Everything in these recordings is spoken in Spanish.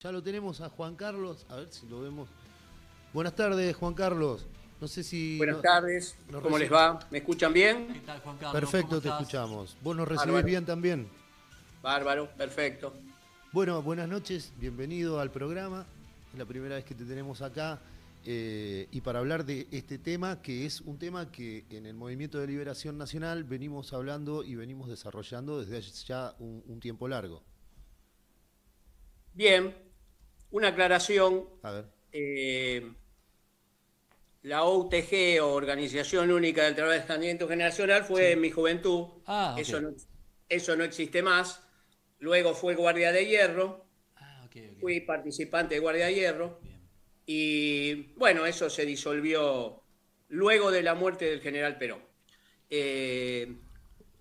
Ya lo tenemos a Juan Carlos, a ver si lo vemos. Buenas tardes, Juan Carlos. No sé si Buenas tardes, nos ¿cómo les va? ¿Me escuchan ¿Qué bien? tal, Juan Carlos? ¿Cómo Perfecto, te estás? escuchamos. ¿Vos nos recibís Bárbaro, bien también? bárbaro, perfecto. Bueno, buenas noches, bienvenido al programa. Es la primera vez que te tenemos acá y para hablar de este tema, que es un tema que en el Movimiento de Liberación Nacional venimos hablando y venimos desarrollando desde hace ya un tiempo largo. Bien, una aclaración. A ver. eh, la OUTG, o Organización Única del Trabajamiento Generacional, fue Sí. en mi juventud. Ah, ok. Eso no existe más. Luego fue Guardia de Hierro, Ah, ok, ok. fui participante de Guardia de Hierro. Bien. Y bueno, eso se disolvió luego de la muerte del general Perón. Eh,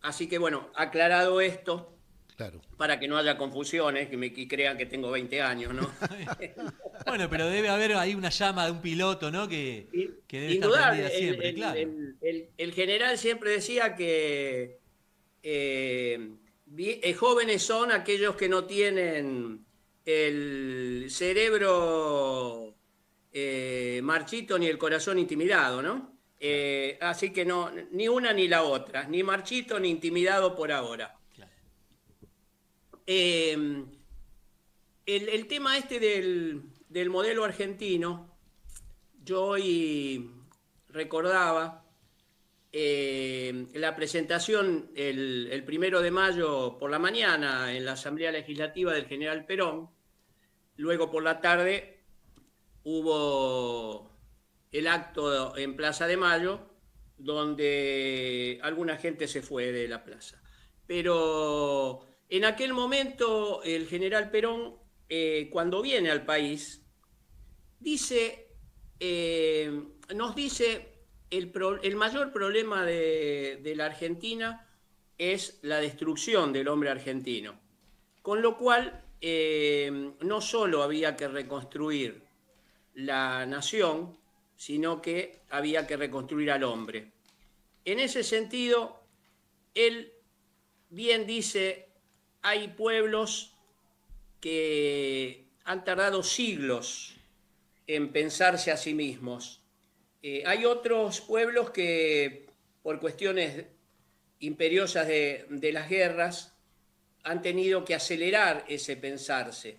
Así que bueno, aclarado esto, Claro. para que no haya confusiones, que crean que tengo 20 años, ¿no? Bueno, pero debe haber ahí una llama de un piloto, ¿no? Que debe estar prendida Indudable, siempre, claro. el general siempre decía que jóvenes son aquellos que no tienen el cerebro marchito ni el corazón intimidado, ¿no? Claro, Así que no, ni una ni la otra, ni marchito ni intimidado por ahora. claro. Eh, el tema este del modelo argentino, yo hoy recordaba la presentación el 1 de mayo por la mañana en la Asamblea Legislativa del general Perón. Luego por la tarde hubo el acto en Plaza de Mayo, donde alguna gente se fue de la plaza. Pero en aquel momento el general Perón, cuando viene al país, dice, nos dice, el mayor problema de la Argentina es la destrucción del hombre argentino. Con lo cual, no solo había que reconstruir la nación, sino que había que reconstruir al hombre. En ese sentido, él bien dice, hay pueblos que han tardado siglos en pensarse a sí mismos. Hay otros pueblos que, por cuestiones imperiosas de las guerras, han tenido que acelerar ese pensarse.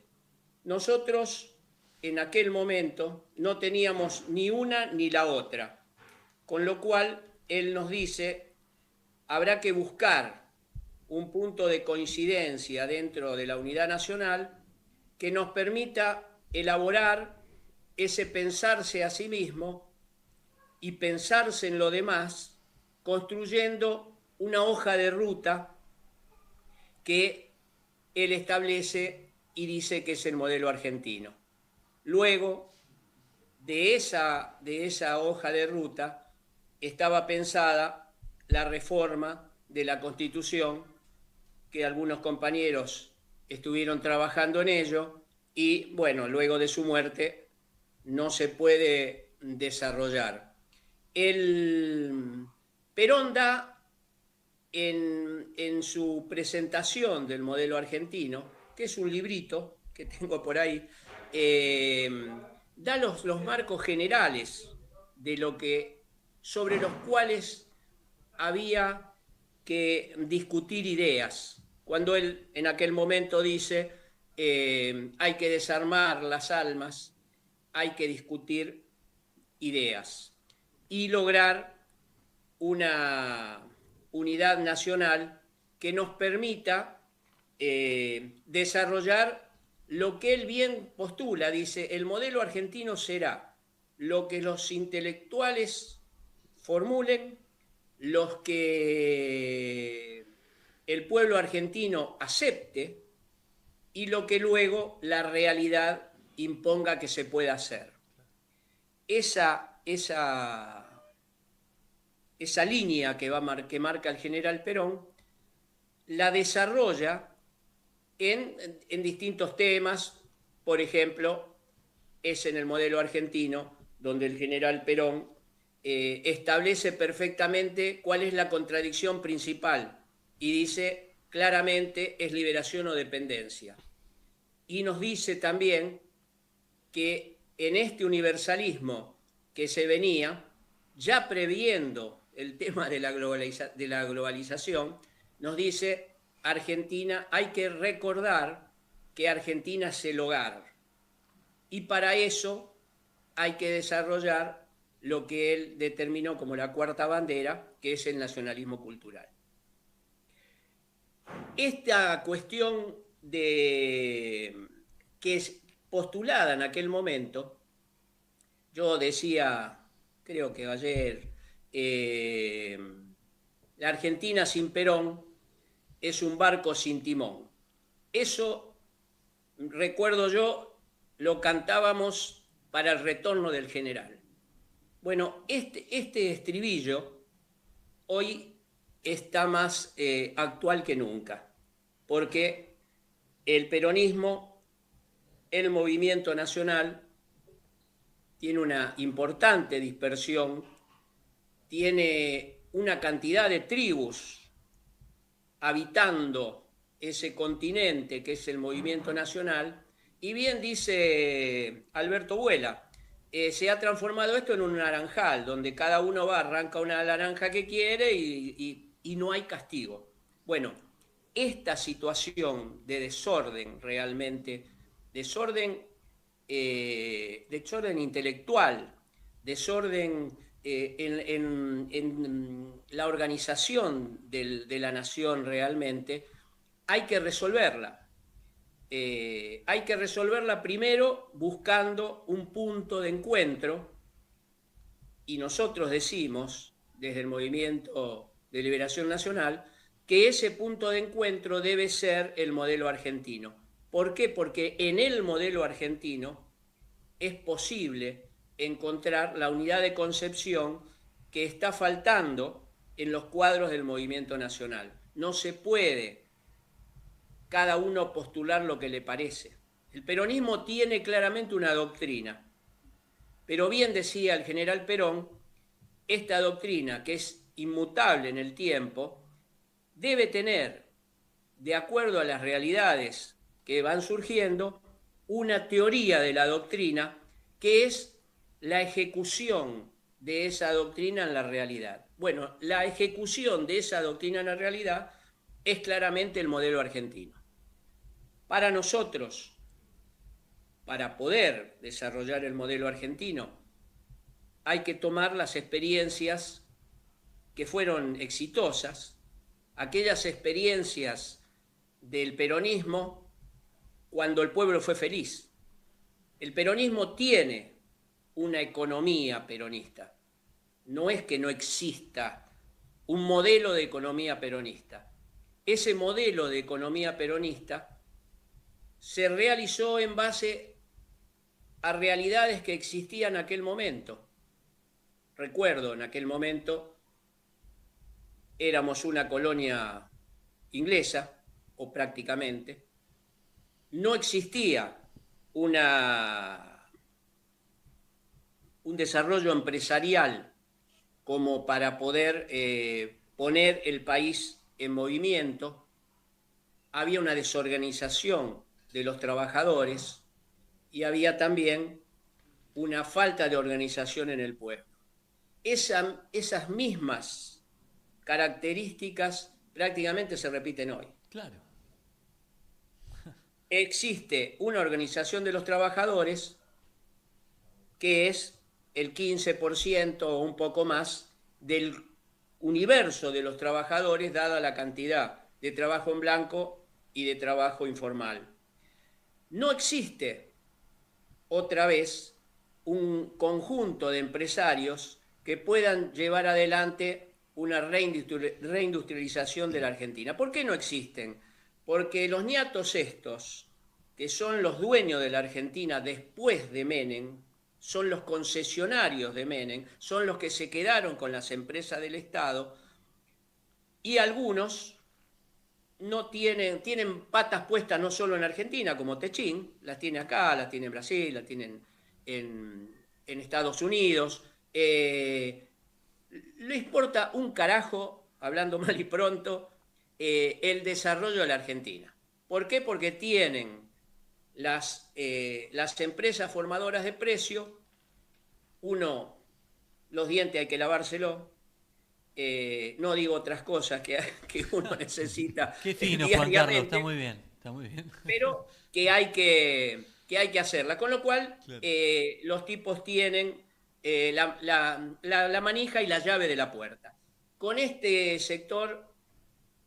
Nosotros, en aquel momento, no teníamos ni una ni la otra, con lo cual él nos dice, habrá que buscar un punto de coincidencia dentro de la unidad nacional que nos permita elaborar ese pensarse a sí mismo y pensarse en lo demás, construyendo una hoja de ruta que él establece y dice que es el modelo argentino. Luego de esa hoja de ruta estaba pensada la reforma de la Constitución, que algunos compañeros estuvieron trabajando en ello, y bueno, luego de su muerte no se puede desarrollar. El Perón da en su presentación del modelo argentino, que es un librito que tengo por ahí, da los marcos generales de lo que, sobre los cuales había que discutir ideas. Cuando él en aquel momento dice, hay que desarmar las almas, hay que discutir ideas y lograr una unidad nacional que nos permita desarrollar lo que él bien postula. Dice, el modelo argentino será lo que los intelectuales formulen, los que el pueblo argentino acepte y lo que luego la realidad imponga que se pueda hacer. Esa línea que marca el general Perón la desarrolla en distintos temas. Por ejemplo, es en el modelo argentino donde el general Perón establece perfectamente cuál es la contradicción principal y dice claramente es liberación o dependencia. y nos dice también que en este universalismo que se venía, ya previendo el tema de la globalización, nos dice Argentina, hay que recordar que Argentina es el hogar, y para eso hay que desarrollar lo que él determinó como la cuarta bandera, que es el nacionalismo cultural. Esta cuestión que es postulada en aquel momento, yo decía, creo que ayer, la Argentina sin Perón es un barco sin timón. Eso, recuerdo yo, lo cantábamos para el retorno del general. Bueno, este estribillo hoy está más actual que nunca, porque el peronismo, el movimiento nacional, tiene una importante dispersión, tiene una cantidad de tribus habitando ese continente que es el movimiento nacional, y bien dice Alberto Vuela, se ha transformado esto en un naranjal, donde cada uno va, arranca una naranja que quiere y no hay castigo. Bueno, esta situación de desorden realmente, desorden intelectual, desorden en la organización de la nación realmente, hay que resolverla. Hay que resolverla primero buscando un punto de encuentro, y nosotros decimos, desde el Movimiento de Liberación Nacional, que ese punto de encuentro debe ser el modelo argentino. ¿Por qué? Porque en el modelo argentino es posible encontrar la unidad de concepción que está faltando en los cuadros del movimiento nacional. No se puede cada uno postular lo que le parece. El peronismo tiene claramente una doctrina, pero bien decía el general Perón, esta doctrina, que es inmutable en el tiempo, debe tener, de acuerdo a las realidades que van surgiendo, una teoría de la doctrina que es la ejecución de esa doctrina en la realidad. Bueno, la ejecución de esa doctrina en la realidad es claramente el modelo argentino. Para nosotros, para poder desarrollar el modelo argentino, hay que tomar las experiencias que fueron exitosas, aquellas experiencias del peronismo cuando el pueblo fue feliz. El peronismo tiene una economía peronista. No es que no exista un modelo de economía peronista. Ese modelo de economía peronista se realizó en base a realidades que existían en aquel momento. Recuerdo, en aquel momento éramos una colonia inglesa, o prácticamente. No existía un desarrollo empresarial como para poder poner el país en movimiento. Había una desorganización de los trabajadores y había también una falta de organización en el pueblo. Esas mismas características prácticamente se repiten hoy. Claro. Existe una organización de los trabajadores que es el 15% o un poco más del universo de los trabajadores, dada la cantidad de trabajo en blanco y de trabajo informal. No existe, otra vez, un conjunto de empresarios que puedan llevar adelante una reindustrialización de la Argentina. ¿Por qué no existen? Porque los ñatos estos, que son los dueños de la Argentina después de Menem, son los concesionarios de Menem, son los que se quedaron con las empresas del Estado, y algunos no tienen patas puestas no solo en Argentina, como Techín, las tiene acá, las tiene en Brasil, las tienen en Estados Unidos. Le importa un carajo, hablando mal y pronto, el desarrollo de la Argentina. ¿Por qué? Porque tienen las empresas formadoras de precio, los dientes hay que lavárselos, no digo otras cosas que uno necesita. Qué fino, Juan Carlos, está muy bien, está muy bien. Pero que hay que hacerla. Con lo cual, claro, los tipos tienen la manija y la llave de la puerta. Con este sector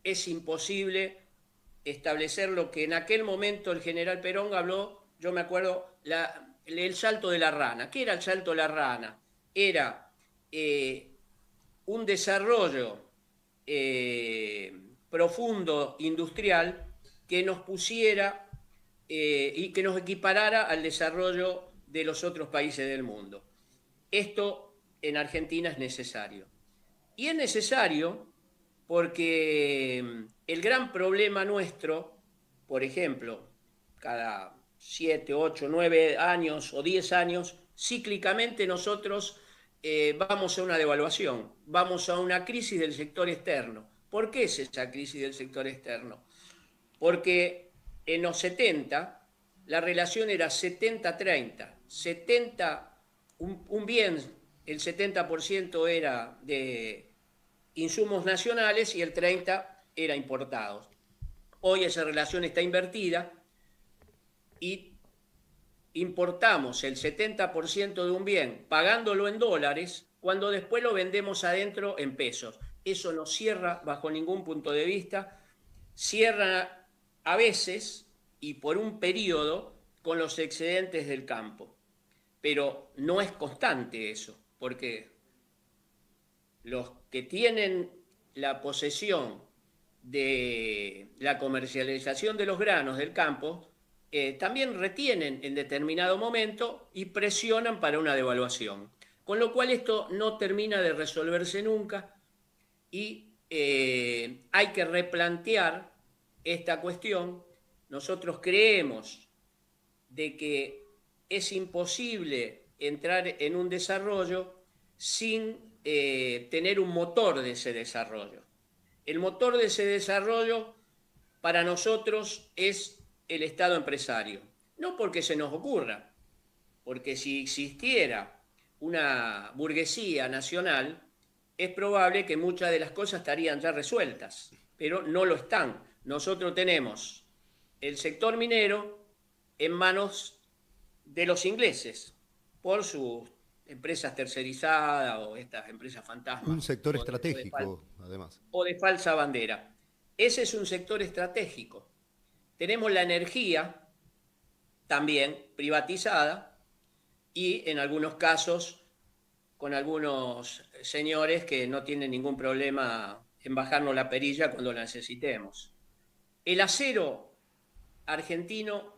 es imposible establecer lo que en aquel momento el general Perón habló, yo me acuerdo, el salto de la rana. ¿Qué era el salto de la rana? Era un desarrollo profundo industrial que nos pusiera y que nos equiparara al desarrollo de los otros países del mundo. Esto en Argentina es necesario. Y es necesario porque el gran problema nuestro, por ejemplo, cada 7, 8, 9 años o 10 años, cíclicamente nosotros vamos a una devaluación, vamos a una crisis del sector externo. ¿Por qué es esa crisis del sector externo? Porque en los 70 la relación era 70-30. 70, un bien, el 70% era de insumos nacionales y el 30% era importados. Hoy esa relación está invertida y importamos el 70% de un bien pagándolo en dólares cuando después lo vendemos adentro en pesos. Eso no cierra bajo ningún punto de vista, cierra a veces y por un periodo con los excedentes del campo, pero no es constante eso, porque los que tienen la posesión de la comercialización de los granos del campo también retienen en determinado momento y presionan para una devaluación. Con lo cual esto no termina de resolverse nunca y hay que replantear esta cuestión. Nosotros creemos de que es imposible entrar en un desarrollo sin tener un motor de ese desarrollo. El motor de ese desarrollo para nosotros es el Estado empresario. No porque se nos ocurra, porque si existiera una burguesía nacional, es probable que muchas de las cosas estarían ya resueltas, pero no lo están. Nosotros tenemos el sector minero en manos de los ingleses, por sus empresas tercerizadas o estas empresas fantasmas. Un sector estratégico, además. O de falsa bandera. Ese es un sector estratégico. Tenemos la energía también privatizada y en algunos casos con algunos señores que no tienen ningún problema en bajarnos la perilla cuando la necesitemos. El acero argentino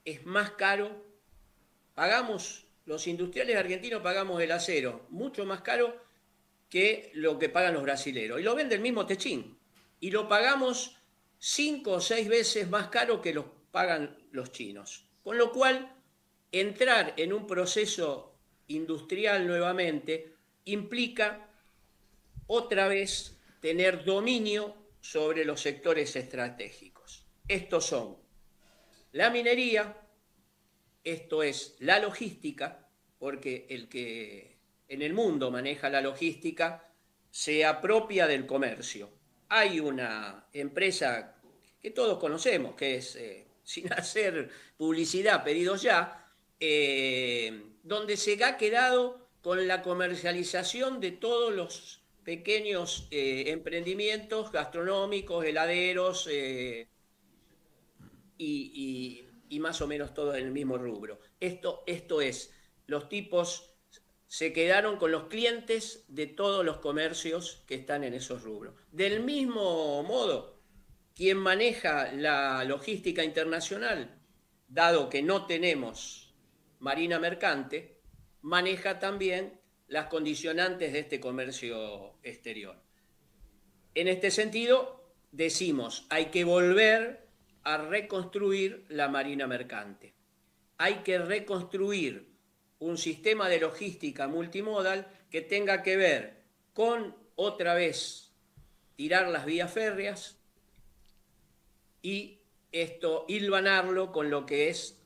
es más caro, los industriales argentinos pagamos el acero mucho más caro que lo que pagan los brasileros. Y lo vende el mismo Techín. Y lo pagamos 5 o 6 veces más caro que lo pagan los chinos. Con lo cual, entrar en un proceso industrial nuevamente implica otra vez tener dominio sobre los sectores estratégicos. Estos son la minería, esto es la logística, porque el que en el mundo maneja la logística se apropia del comercio. Hay una empresa que todos conocemos, que es, sin hacer publicidad, Pedidos Ya, donde se ha quedado con la comercialización de todos los pequeños emprendimientos gastronómicos, heladeros y más o menos todos en el mismo rubro. Esto es, los tipos se quedaron con los clientes de todos los comercios que están en esos rubros. Del mismo modo, quien maneja la logística internacional, dado que no tenemos marina mercante, maneja también las condicionantes de este comercio exterior. En este sentido, decimos, hay que volver a reconstruir la marina mercante. Hay que reconstruir un sistema de logística multimodal que tenga que ver con, otra vez, tirar las vías férreas y esto hilvanarlo con lo que es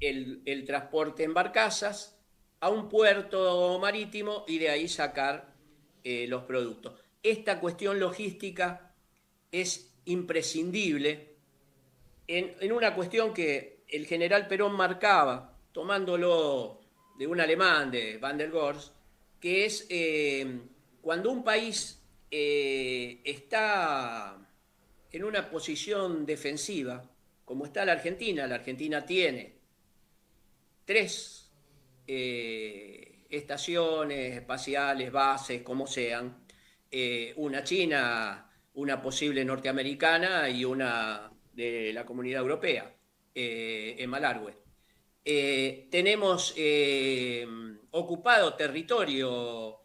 el transporte en barcazas a un puerto marítimo y de ahí sacar los productos. Esta cuestión logística es imprescindible en una cuestión que el general Perón marcaba, tomándolo de un alemán, de Van der Gorst, que es cuando un país está en una posición defensiva, como está la Argentina tiene 3 estaciones espaciales, bases, como sean, una china, una posible norteamericana y una de la Comunidad Europea, en Malargüe. Tenemos ocupado territorio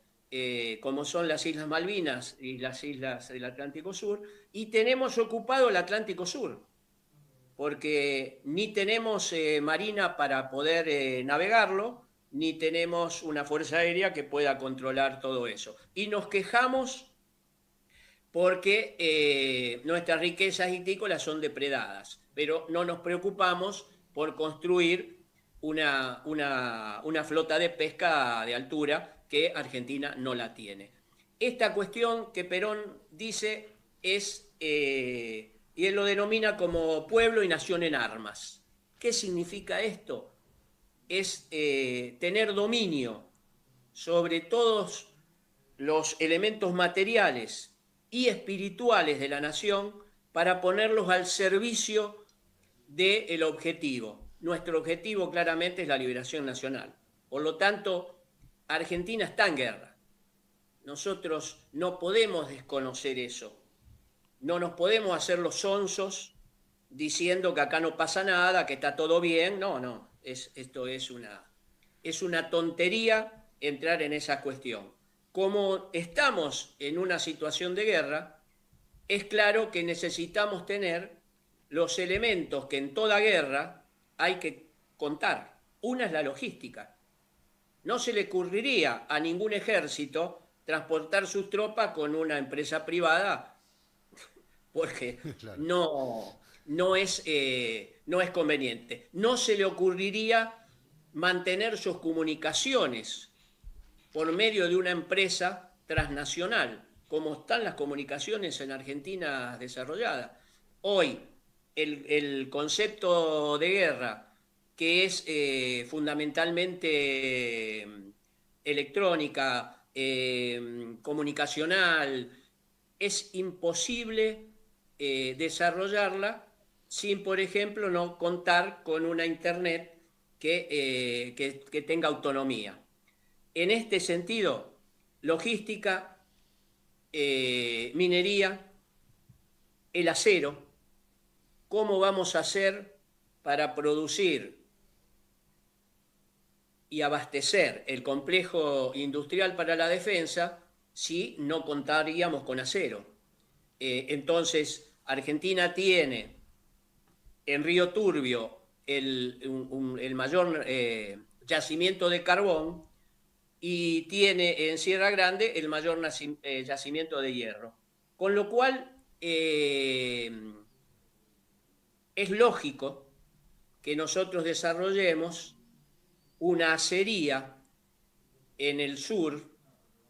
como son las Islas Malvinas y las islas del Atlántico Sur, y tenemos ocupado el Atlántico Sur, porque ni tenemos marina para poder navegarlo, ni tenemos una fuerza aérea que pueda controlar todo eso. Y nos quejamos porque nuestras riquezas hídricas son depredadas, pero no nos preocupamos por construir una flota de pesca de altura que Argentina no la tiene. Esta cuestión que Perón dice es, y él lo denomina como pueblo y nación en armas. ¿Qué significa esto? Es tener dominio sobre todos los elementos materiales y espirituales de la nación para ponerlos al servicio del objetivo. Nuestro objetivo claramente es la liberación nacional. Por lo tanto, Argentina está en guerra. Nosotros no podemos desconocer eso. No nos podemos hacer los sonsos diciendo que acá no pasa nada, que está todo bien. No, esto es una tontería entrar en esa cuestión. Como estamos en una situación de guerra, es claro que necesitamos tener los elementos que en toda guerra hay que contar. Una es la logística. No se le ocurriría a ningún ejército transportar sus tropas con una empresa privada porque claro, no es conveniente. No se le ocurriría mantener sus comunicaciones por medio de una empresa transnacional, como están las comunicaciones en Argentina desarrolladas. Hoy, el concepto de guerra, que es fundamentalmente electrónica, comunicacional, es imposible desarrollarla sin, por ejemplo, no contar con una Internet que tenga autonomía. En este sentido, logística, minería, el acero, ¿cómo vamos a hacer para producir y abastecer el complejo industrial para la defensa si no contaríamos con acero? Entonces, Argentina tiene en Río Turbio el mayor yacimiento de carbón y tiene en Sierra Grande el mayor yacimiento de hierro. Con lo cual, es lógico que nosotros desarrollemos una acería en el sur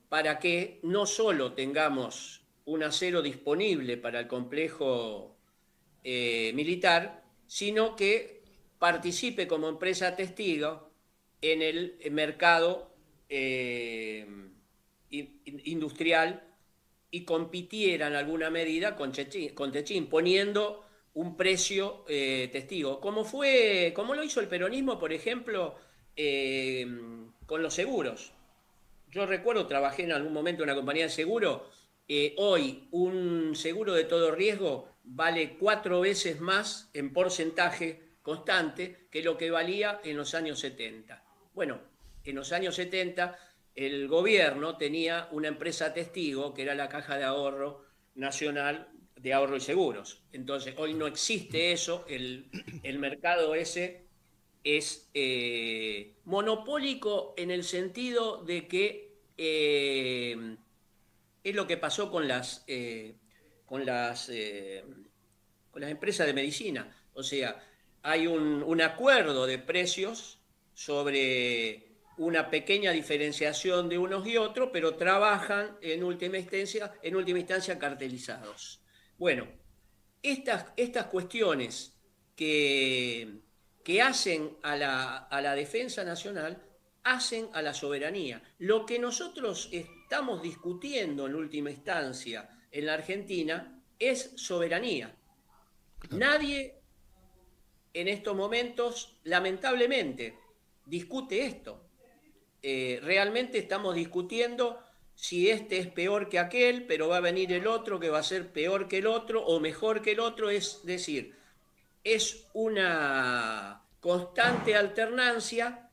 para que no solo tengamos un acero disponible para el complejo militar, sino que participe como empresa testigo en el mercado industrial y compitiera en alguna medida con Techín, poniendo un precio testigo, como lo hizo el peronismo, por ejemplo, con los seguros. Yo recuerdo, trabajé en algún momento en una compañía de seguro. Hoy un seguro de todo riesgo vale 4 veces más en porcentaje constante que lo que valía en los años 70. Bueno, en los años 70 el gobierno tenía una empresa testigo que era la Caja de Ahorro Nacional de Ahorro y Seguros. Entonces, hoy no existe eso, el mercado ese es monopólico en el sentido de que es lo que pasó con las con las empresas de medicina. O sea, hay un acuerdo de precios sobre una pequeña diferenciación de unos y otros, pero trabajan en última instancia cartelizados. Bueno, estas cuestiones que hacen a la defensa nacional, hacen a la soberanía. Lo que nosotros estamos discutiendo en última instancia en la Argentina es soberanía. Claro. Nadie en estos momentos, lamentablemente, discute esto. Realmente estamos discutiendo si este es peor que aquel, pero va a venir el otro que va a ser peor que el otro o mejor que el otro. Es decir, es una constante alternancia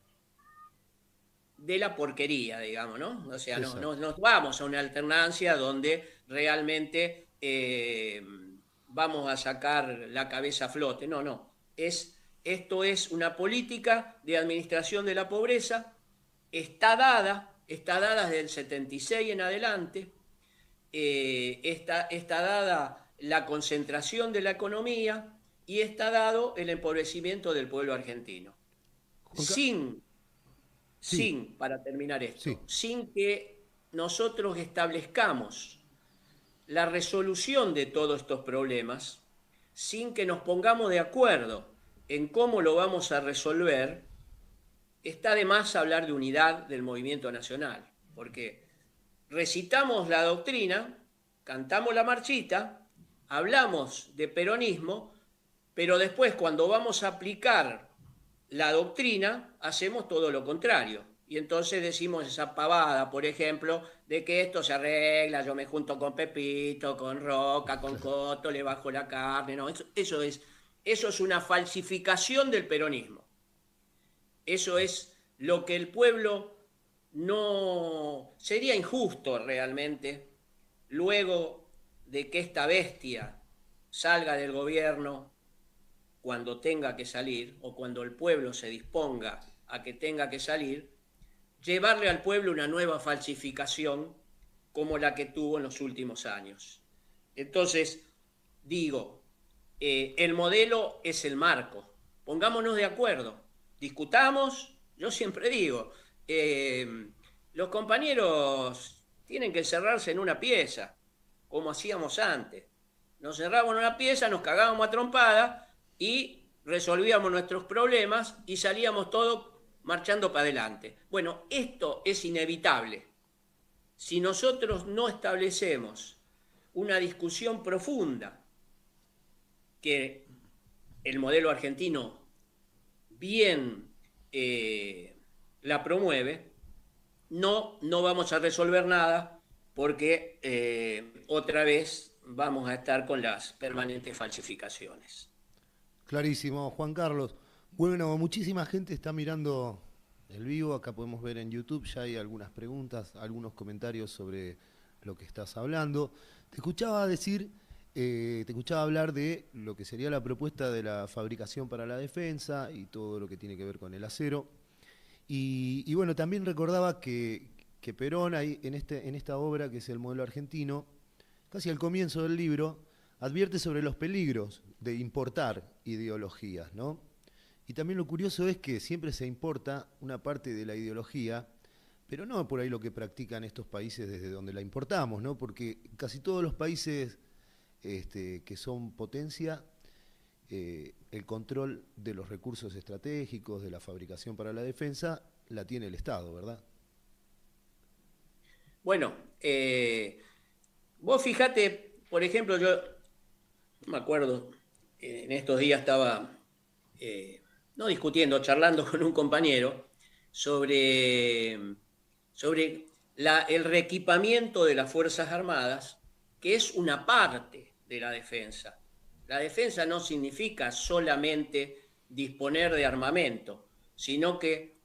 de la porquería, digamos, ¿no? O sea, no nos vamos a una alternancia donde realmente vamos a sacar la cabeza a flote. No, no. Esto es una política de administración de la pobreza, está dada desde el 76 en adelante, está dada la concentración de la economía y está dado el empobrecimiento del pueblo argentino. Para terminar esto, sin que nosotros establezcamos la resolución de todos estos problemas, sin que nos pongamos de acuerdo en cómo lo vamos a resolver, está de más hablar de unidad del movimiento nacional, porque recitamos la doctrina, cantamos la marchita, hablamos de peronismo, pero después cuando vamos a aplicar la doctrina, hacemos todo lo contrario. Y entonces decimos esa pavada, por ejemplo, de que esto se arregla, yo me junto con Pepito, con Roca, con Coto, le bajo la carne. No, eso es una falsificación del peronismo. Eso es lo que el pueblo no... Sería injusto realmente, luego de que esta bestia salga del gobierno, cuando tenga que salir, o cuando el pueblo se disponga a que tenga que salir, llevarle al pueblo una nueva falsificación como la que tuvo en los últimos años. Entonces, digo, el modelo es el marco. Pongámonos de acuerdo, discutamos. Yo siempre digo, los compañeros tienen que encerrarse en una pieza, como hacíamos antes. Nos cerrábamos en una pieza, nos cagábamos a trompada y resolvíamos nuestros problemas y salíamos todos marchando para adelante. Bueno, esto es inevitable. Si nosotros no establecemos una discusión profunda, que el modelo argentino bien la promueve, no vamos a resolver nada, porque otra vez vamos a estar con las permanentes falsificaciones. Clarísimo, Juan Carlos. Bueno, muchísima gente está mirando el vivo. Acá podemos ver en YouTube, ya hay algunas preguntas, algunos comentarios sobre lo que estás hablando. Te escuchaba hablar de lo que sería la propuesta de la fabricación para la defensa y todo lo que tiene que ver con el acero. Y bueno, también recordaba que Perón, ahí en esta obra que es el modelo argentino, casi al comienzo del libro, advierte sobre los peligros de importar ideologías, ¿no? Y también lo curioso es que siempre se importa una parte de la ideología, pero no por ahí lo que practican estos países desde donde la importamos, ¿no? Porque casi todos los países que son potencia, el control de los recursos estratégicos, de la fabricación para la defensa, la tiene el Estado, ¿verdad? Bueno, vos fijate, por ejemplo, yo no me acuerdo, en estos días estaba, no discutiendo, charlando con un compañero sobre el reequipamiento de las Fuerzas Armadas, que es una parte de la defensa. La defensa no significa solamente disponer de armamento, sino que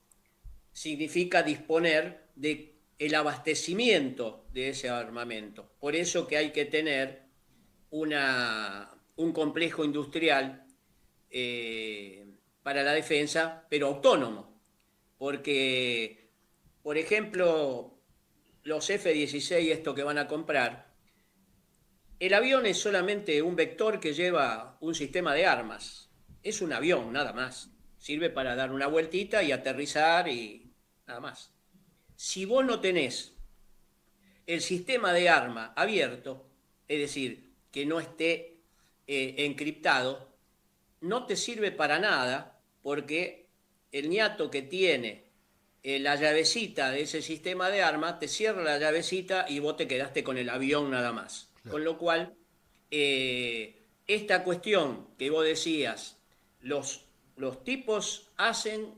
significa disponer de el abastecimiento de ese armamento. Por eso que hay que tener un complejo industrial para la defensa, pero autónomo. Porque, por ejemplo, los F-16, esto que van a comprar, el avión es solamente un vector que lleva un sistema de armas. Es un avión, nada más. Sirve para dar una vueltita y aterrizar y nada más. Si vos no tenés el sistema de arma abierto, es decir, que no esté encriptado, no te sirve para nada, porque el ñato que tiene la llavecita de ese sistema de arma te cierra la llavecita y vos te quedaste con el avión nada más. Claro. Con lo cual, esta cuestión que vos decías, los tipos hacen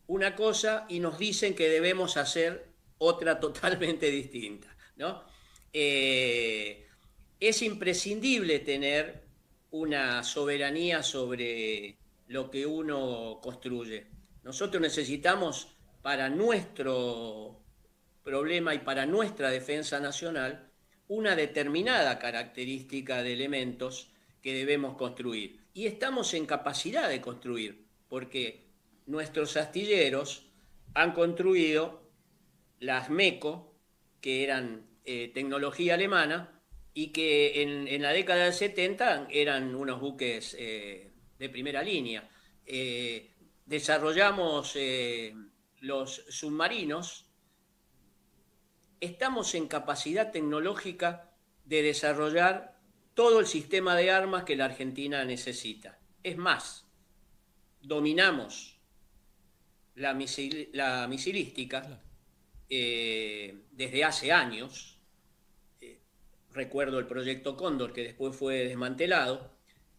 una cosa y nos dicen que debemos hacer otra totalmente distinta, ¿no? Es imprescindible tener una soberanía sobre lo que uno construye. Nosotros necesitamos, para nuestro problema y para nuestra defensa nacional, una determinada característica de elementos que debemos construir. Y estamos en capacidad de construir, porque nuestros astilleros han construido las MECO, que eran tecnología alemana, y que en la década del 70 eran unos buques de primera línea. Desarrollamos los submarinos. Estamos en capacidad tecnológica de desarrollar todo el sistema de armas que la Argentina necesita. Es más, dominamos la misilística, claro, desde hace años. Recuerdo el proyecto Cóndor, que después fue desmantelado.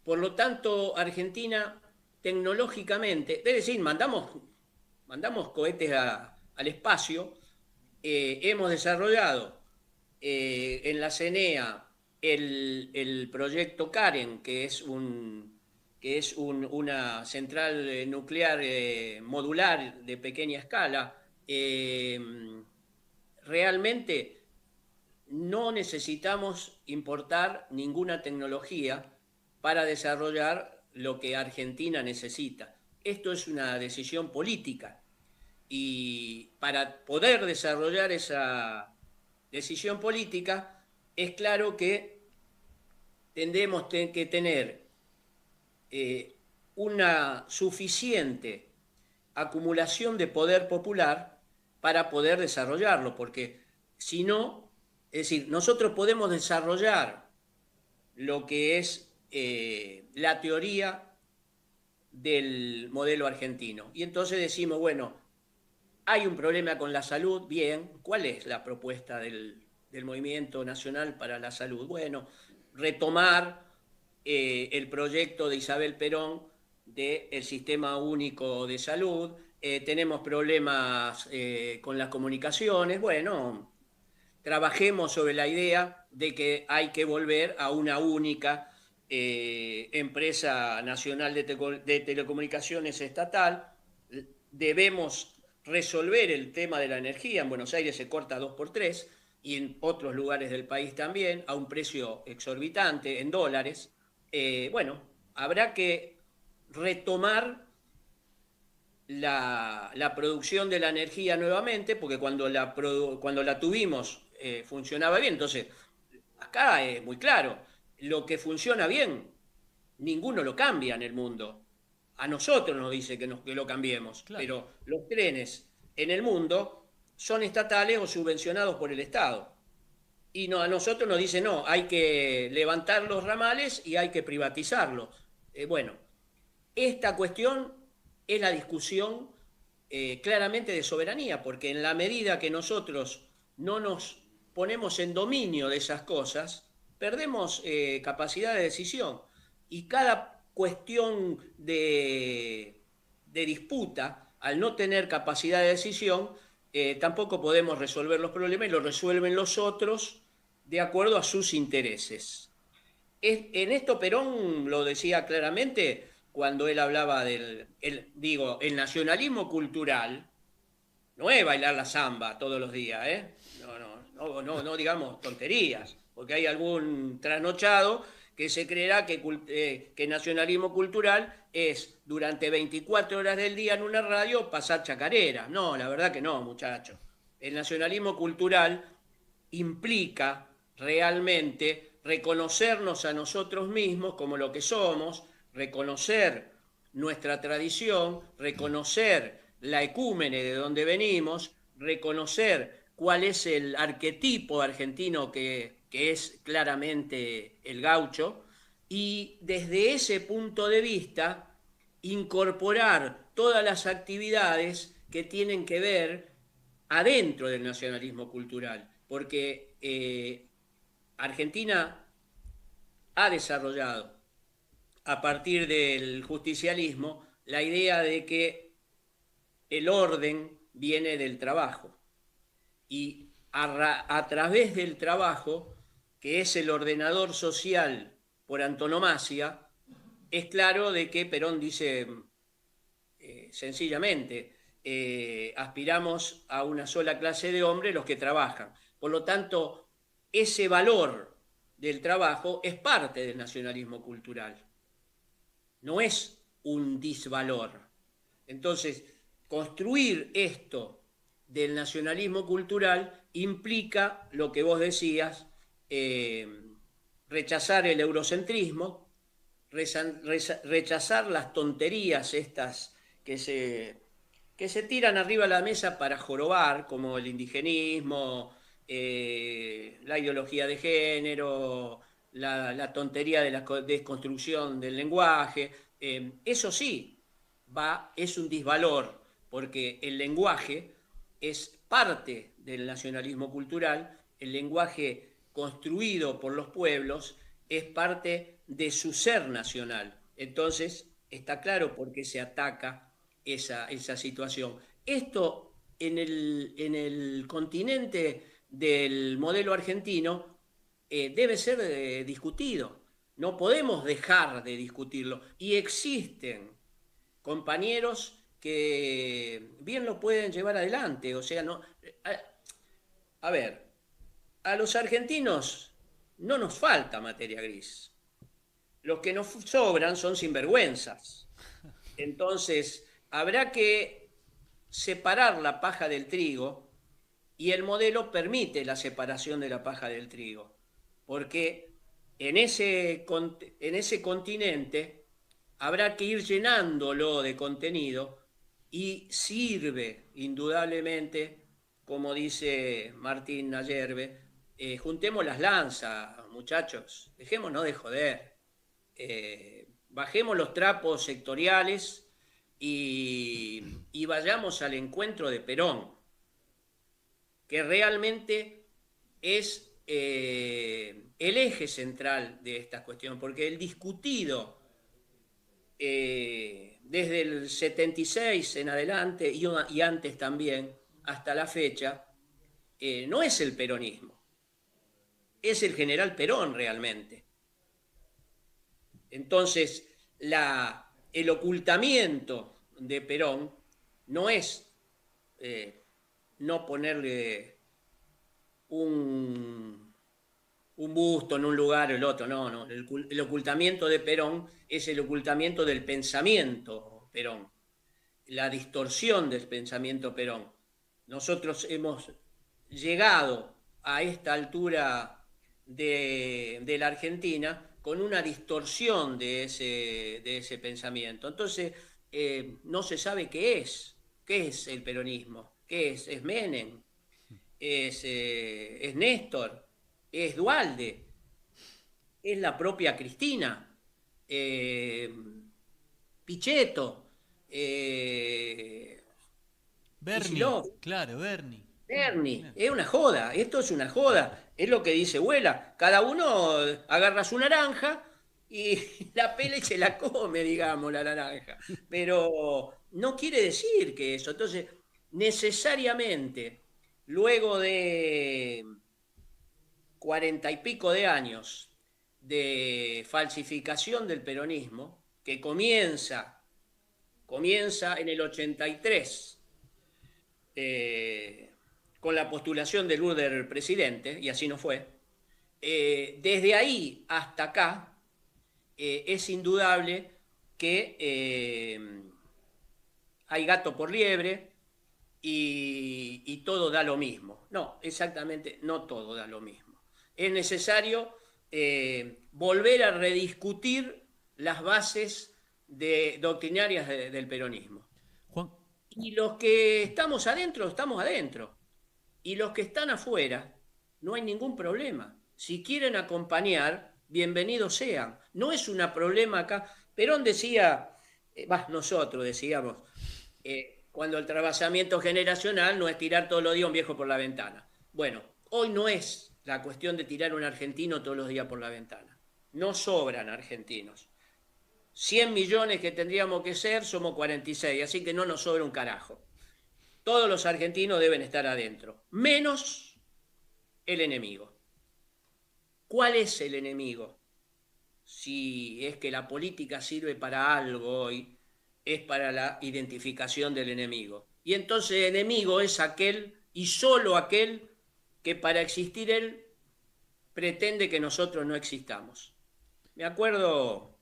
Por lo tanto, Argentina tecnológicamente, es decir, mandamos cohetes al espacio. Hemos desarrollado en la CENEA el proyecto Karen, que es una central nuclear modular de pequeña escala. Realmente no necesitamos importar ninguna tecnología para desarrollar lo que Argentina necesita. Esto es una decisión política, y para poder desarrollar esa decisión política es claro que tendremos que tener una suficiente acumulación de poder popular para poder desarrollarlo, porque si no, es decir, nosotros podemos desarrollar lo que es la teoría del modelo argentino. Y entonces decimos, bueno, hay un problema con la salud, bien, ¿cuál es la propuesta del Movimiento Nacional para la Salud? Bueno, retomar el proyecto de Isabel Perón del Sistema Único de Salud. Tenemos problemas con las comunicaciones, bueno, trabajemos sobre la idea de que hay que volver a una única empresa nacional de telecomunicaciones estatal. Debemos resolver el tema de la energía. En Buenos Aires se corta 2x3 y en otros lugares del país también, a un precio exorbitante, en dólares. Bueno, habrá que retomar la producción de la energía nuevamente, porque cuando la tuvimos funcionaba bien. Entonces, acá es muy claro, lo que funciona bien, ninguno lo cambia en el mundo. A nosotros nos dice que lo cambiemos, claro, pero los trenes en el mundo son estatales o subvencionados por el Estado. Y a nosotros nos dice, no, hay que levantar los ramales y hay que privatizarlos. Bueno, esta cuestión es la discusión claramente de soberanía, porque en la medida que nosotros no nos ponemos en dominio de esas cosas, perdemos capacidad de decisión. Y cada cuestión de disputa, al no tener capacidad de decisión, tampoco podemos resolver los problemas, y los resuelven los otros de acuerdo a sus intereses. En esto Perón lo decía claramente cuando él hablaba el nacionalismo cultural no es bailar la samba todos los días, ¿eh? No digamos tonterías, porque hay algún trasnochado que se creerá que nacionalismo cultural es durante 24 horas del día en una radio pasar chacarera. No, la verdad que no, muchachos. El nacionalismo cultural implica realmente reconocernos a nosotros mismos como lo que somos, reconocer nuestra tradición, reconocer la ecúmene de donde venimos, reconocer cuál es el arquetipo argentino que es claramente el gaucho, y desde ese punto de vista incorporar todas las actividades que tienen que ver adentro del nacionalismo cultural, porque Argentina ha desarrollado a partir del justicialismo la idea de que el orden viene del trabajo y a través del trabajo, que es el ordenador social por antonomasia, es claro de que Perón dice sencillamente, aspiramos a una sola clase de hombres, los que trabajan. Por lo tanto, ese valor del trabajo es parte del nacionalismo cultural, no es un disvalor. Entonces, construir esto del nacionalismo cultural implica lo que vos decías, rechazar el eurocentrismo, rechazar las tonterías estas que se tiran arriba de la mesa para jorobar, como el indigenismo, la ideología de género, la tontería de la desconstrucción del lenguaje. Eso sí, es un disvalor, porque el lenguaje es parte del nacionalismo cultural, el lenguaje construido por los pueblos es parte de su ser nacional. Entonces, está claro por qué se ataca esa situación. Esto en el continente del modelo argentino debe ser discutido. No podemos dejar de discutirlo. Y existen compañeros que bien lo pueden llevar adelante. O sea, no, a ver, a los argentinos no nos falta materia gris. Los que nos sobran son sinvergüenzas. Entonces, habrá que separar la paja del trigo, y el modelo permite la separación de la paja del trigo, porque en ese continente habrá que ir llenándolo de contenido, y sirve indudablemente, como dice Martín Ayerbe, juntemos las lanzas, muchachos, dejémonos de joder, bajemos los trapos sectoriales y vayamos al encuentro de Perón, que realmente es el eje central de esta cuestión, porque el discutido desde el 76 en adelante y antes también, hasta la fecha, no es el peronismo, es el general Perón realmente. Entonces, el ocultamiento de Perón no es no ponerle un busto en un lugar o el otro, no. El ocultamiento de Perón es el ocultamiento del pensamiento Perón, la distorsión del pensamiento Perón. Nosotros hemos llegado a esta altura de la Argentina con una distorsión de ese pensamiento. Entonces, no se sabe qué es el peronismo, qué es Menem, es Néstor, es Duhalde, es la propia Cristina, Pichetto, Bernie, claro, Bernie. Es una joda, esto es una joda, es lo que dice Huela, cada uno agarra su naranja y la pela y se la come, digamos, la naranja, pero no quiere decir que eso. Entonces, necesariamente, luego de 40 y pico de años de falsificación del peronismo, que comienza en el 83, con la postulación de Luder presidente, y así no fue, desde ahí hasta acá, es indudable que hay gato por liebre y todo da lo mismo. No, exactamente, no todo da lo mismo. Es necesario volver a rediscutir las bases doctrinarias del peronismo. Juan. Y los que estamos adentro, estamos adentro. Y los que están afuera, no hay ningún problema. Si quieren acompañar, bienvenidos sean. No es un problema acá. Perón decía, nosotros decíamos, cuando el trabajamiento generacional no es tirar todos los días un viejo por la ventana. Bueno, hoy no es la cuestión de tirar un argentino todos los días por la ventana. No sobran argentinos. 100 millones que tendríamos que ser, somos 46, así que no nos sobra un carajo. Todos los argentinos deben estar adentro, menos el enemigo. ¿Cuál es el enemigo? Si es que la política sirve para algo hoy, es para la identificación del enemigo. Y entonces el enemigo es aquel y solo aquel que para existir él pretende que nosotros no existamos. Me acuerdo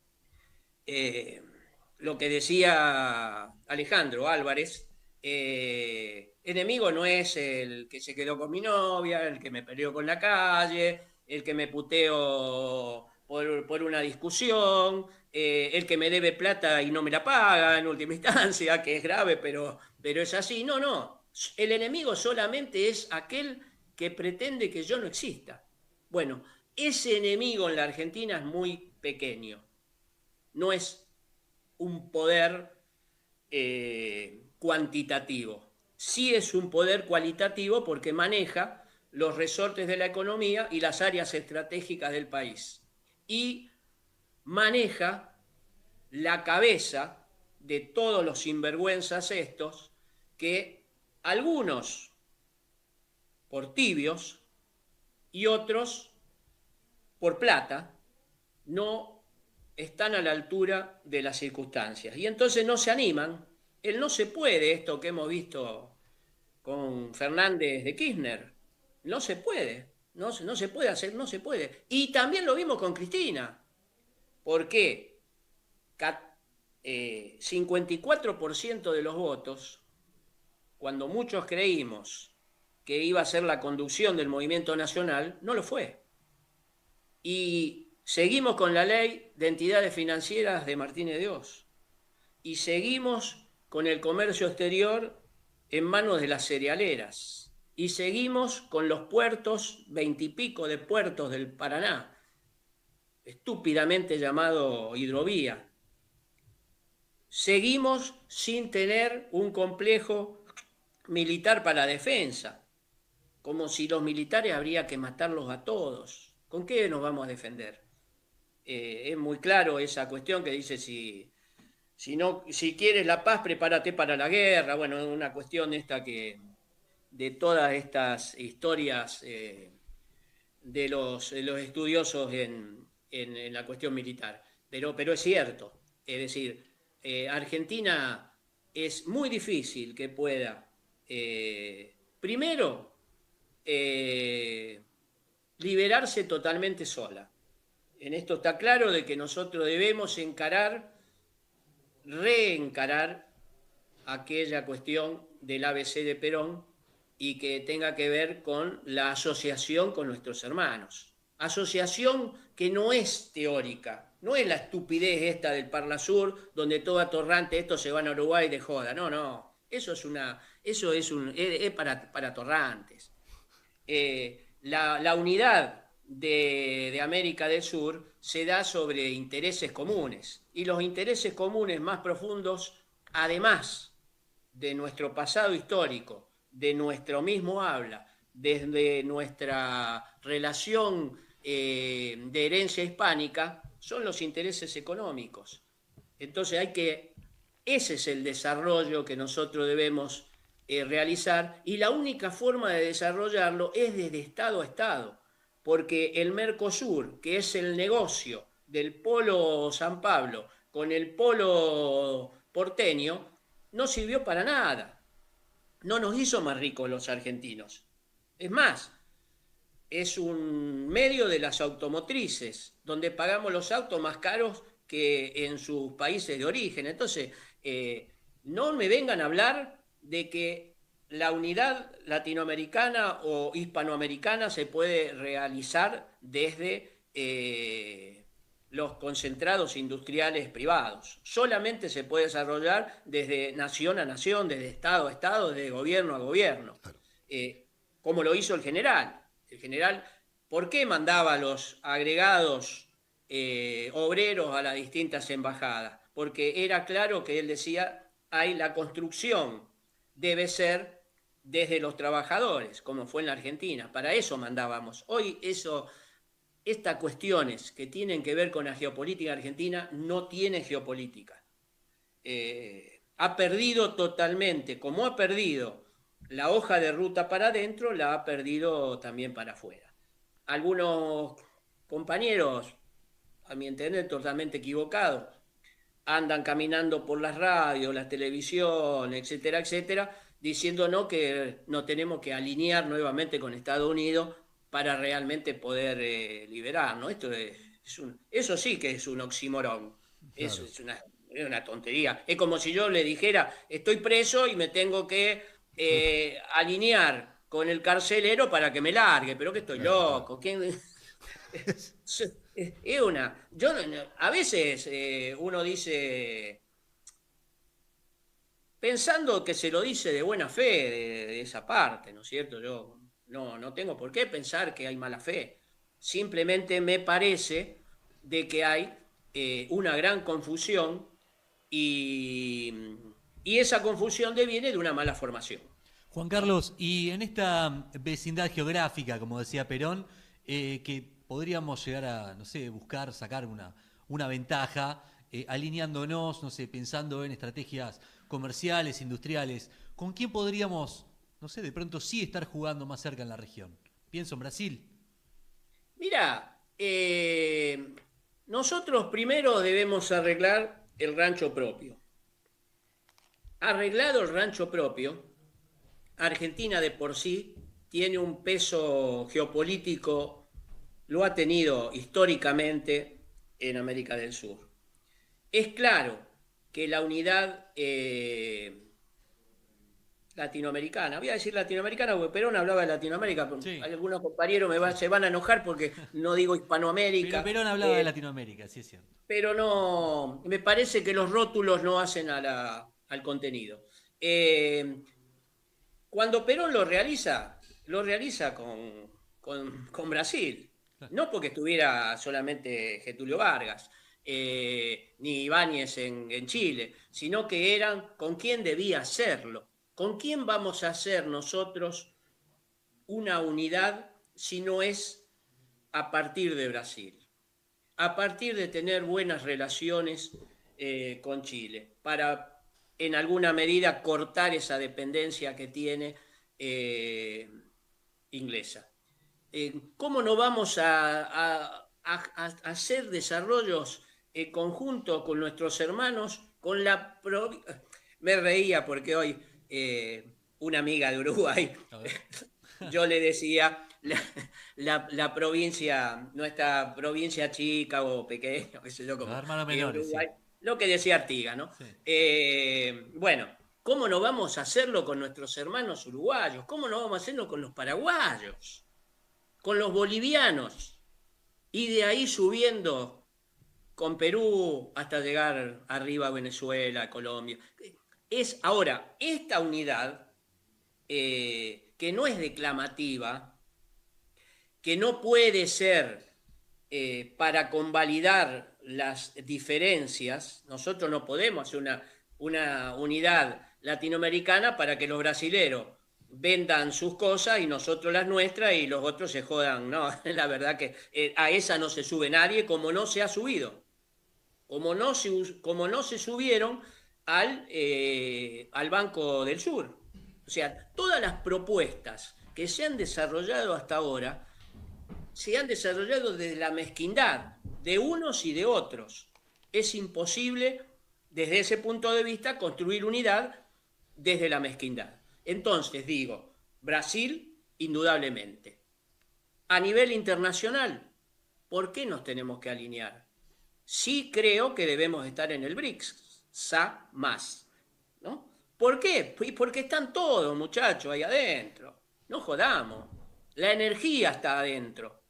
lo que decía Alejandro Álvarez, enemigo no es el que se quedó con mi novia, el que me peleó con la calle, el que me puteó por una discusión, el que me debe plata y no me la paga en última instancia, que es grave, pero es así. No, el enemigo solamente es aquel que pretende que yo no exista. Bueno, ese enemigo en la Argentina es muy pequeño. No es un poder cuantitativo. Sí es un poder cualitativo porque maneja los resortes de la economía y las áreas estratégicas del país. Y maneja la cabeza de todos los sinvergüenzas estos que algunos por tibios y otros por plata no están a la altura de las circunstancias. Y entonces no se animan. El no se puede, esto que hemos visto con Fernández de Kirchner, no se puede, no se puede hacer, no se puede. Y también lo vimos con Cristina. ¿Por qué? 54% de los votos, cuando muchos creímos que iba a ser la conducción del movimiento nacional, no lo fue. Y seguimos con la ley de entidades financieras de Martínez de Oz. Y seguimos con el comercio exterior en manos de las cerealeras. Y seguimos con los puertos, 20 y pico de puertos del Paraná, estúpidamente llamado hidrovía. Seguimos sin tener un complejo militar para la defensa, como si los militares habría que matarlos a todos. ¿Con qué nos vamos a defender? Es muy claro esa cuestión que dice si quieres la paz, prepárate para la guerra. Bueno, es una cuestión esta que de todas estas historias de los estudiosos en la cuestión militar. Pero es cierto, es decir, Argentina es muy difícil que pueda, primero, liberarse totalmente sola. En esto está claro de que nosotros debemos reencarar aquella cuestión del ABC de Perón y que tenga que ver con la asociación con nuestros hermanos. Asociación que no es teórica, no es la estupidez esta del Parlasur, donde todo atorrante, estos se van a Uruguay de joda. No, eso es para atorrantes. La unidad de América del Sur se da sobre intereses comunes, y los intereses comunes más profundos, además de nuestro pasado histórico, de nuestro mismo habla, desde nuestra relación de herencia hispánica, son los intereses económicos. Entonces ese es el desarrollo que nosotros debemos realizar, y la única forma de desarrollarlo es desde Estado a Estado, porque el Mercosur, que es el negocio del polo San Pablo con el polo porteño, no sirvió para nada. No nos hizo más ricos los argentinos. Es más, es un medio de las automotrices, donde pagamos los autos más caros que en sus países de origen. Entonces, no me vengan a hablar de que la unidad latinoamericana o hispanoamericana se puede realizar desde los concentrados industriales privados. Solamente se puede desarrollar desde nación a nación, desde Estado a Estado, desde gobierno a gobierno, como lo hizo el general. El general, ¿por qué mandaba a los agregados obreros a las distintas embajadas? Porque era claro que él decía, la construcción debe ser desde los trabajadores, como fue en la Argentina. Para eso mandábamos. Hoy estas cuestiones que tienen que ver con la geopolítica argentina no tiene geopolítica. Ha perdido totalmente, como ha perdido la hoja de ruta para adentro, la ha perdido también para afuera. Algunos compañeros, a mi entender totalmente equivocados, andan caminando por las radios, la televisión, etcétera, etcétera, diciéndonos que nos tenemos que alinear nuevamente con Estados Unidos para realmente poder liberar, ¿no? Eso sí que es un oxímoron, claro. Eso es una tontería. Es como si yo le dijera, estoy preso y me tengo que alinear con el carcelero para que me largue, pero que estoy loco. ¿Quién? Es una... a veces uno dice, pensando que se lo dice de buena fe de esa parte, ¿no es cierto? Yo no tengo por qué pensar que hay mala fe. Simplemente me parece de que hay una gran confusión y esa confusión deviene de una mala formación. Juan Carlos, y en esta vecindad geográfica, como decía Perón, que podríamos llegar a, no sé, buscar, sacar una ventaja, alineándonos, no sé, pensando en estrategias comerciales, industriales, ¿con quién podríamos, no sé, de pronto sí estar jugando más cerca en la región? Pienso en Brasil. Mira, nosotros primero debemos arreglar el rancho propio. Arreglado el rancho propio, Argentina de por sí tiene un peso geopolítico, lo ha tenido históricamente en América del Sur. Es claro que la unidad latinoamericana, voy a decir latinoamericana porque Perón hablaba de Latinoamérica, sí. Algunos compañeros se van a enojar porque no digo Hispanoamérica. Pero Perón hablaba de Latinoamérica, sí es cierto. Pero no, me parece que los rótulos no hacen al contenido. Cuando Perón lo realiza con Brasil, no porque estuviera solamente Getúlio Vargas, ni Ibáñez en Chile, sino que eran con quién debía hacerlo. ¿Con quién vamos a hacer nosotros una unidad si no es a partir de Brasil? A partir de tener buenas relaciones con Chile, para en alguna medida cortar esa dependencia que tiene inglesa. ¿Cómo no vamos a hacer desarrollos conjuntos con nuestros hermanos, con la... Me reía porque hoy una amiga de Uruguay, yo le decía, la provincia, nuestra provincia chica o pequeña, qué sé yo, como menores, Uruguay, sí. Lo que decía Artigas, ¿no? Sí. Bueno, ¿cómo no vamos a hacerlo con nuestros hermanos uruguayos? ¿Cómo no vamos a hacerlo con los paraguayos? Con los bolivianos? Y de ahí subiendo con Perú hasta llegar arriba a Venezuela, Colombia. Es ahora, esta unidad, que no es declamativa, que no puede ser para convalidar las diferencias. Nosotros no podemos hacer una unidad latinoamericana para que los brasileros vendan sus cosas y nosotros las nuestras y los otros se jodan. No, la verdad que a esa no se sube nadie, como no se ha subido. Como no se subieron al Banco del Sur. O sea, todas las propuestas que se han desarrollado hasta ahora se han desarrollado desde la mezquindad de unos y de otros. Es imposible, desde ese punto de vista, construir unidad desde la mezquindad. Entonces, digo, Brasil, indudablemente. A nivel internacional, ¿por qué nos tenemos que alinear? Sí creo que debemos estar en el BRICS, más, ¿no? ¿Por qué? Porque están todos, muchachos, ahí adentro. No jodamos. La energía está adentro.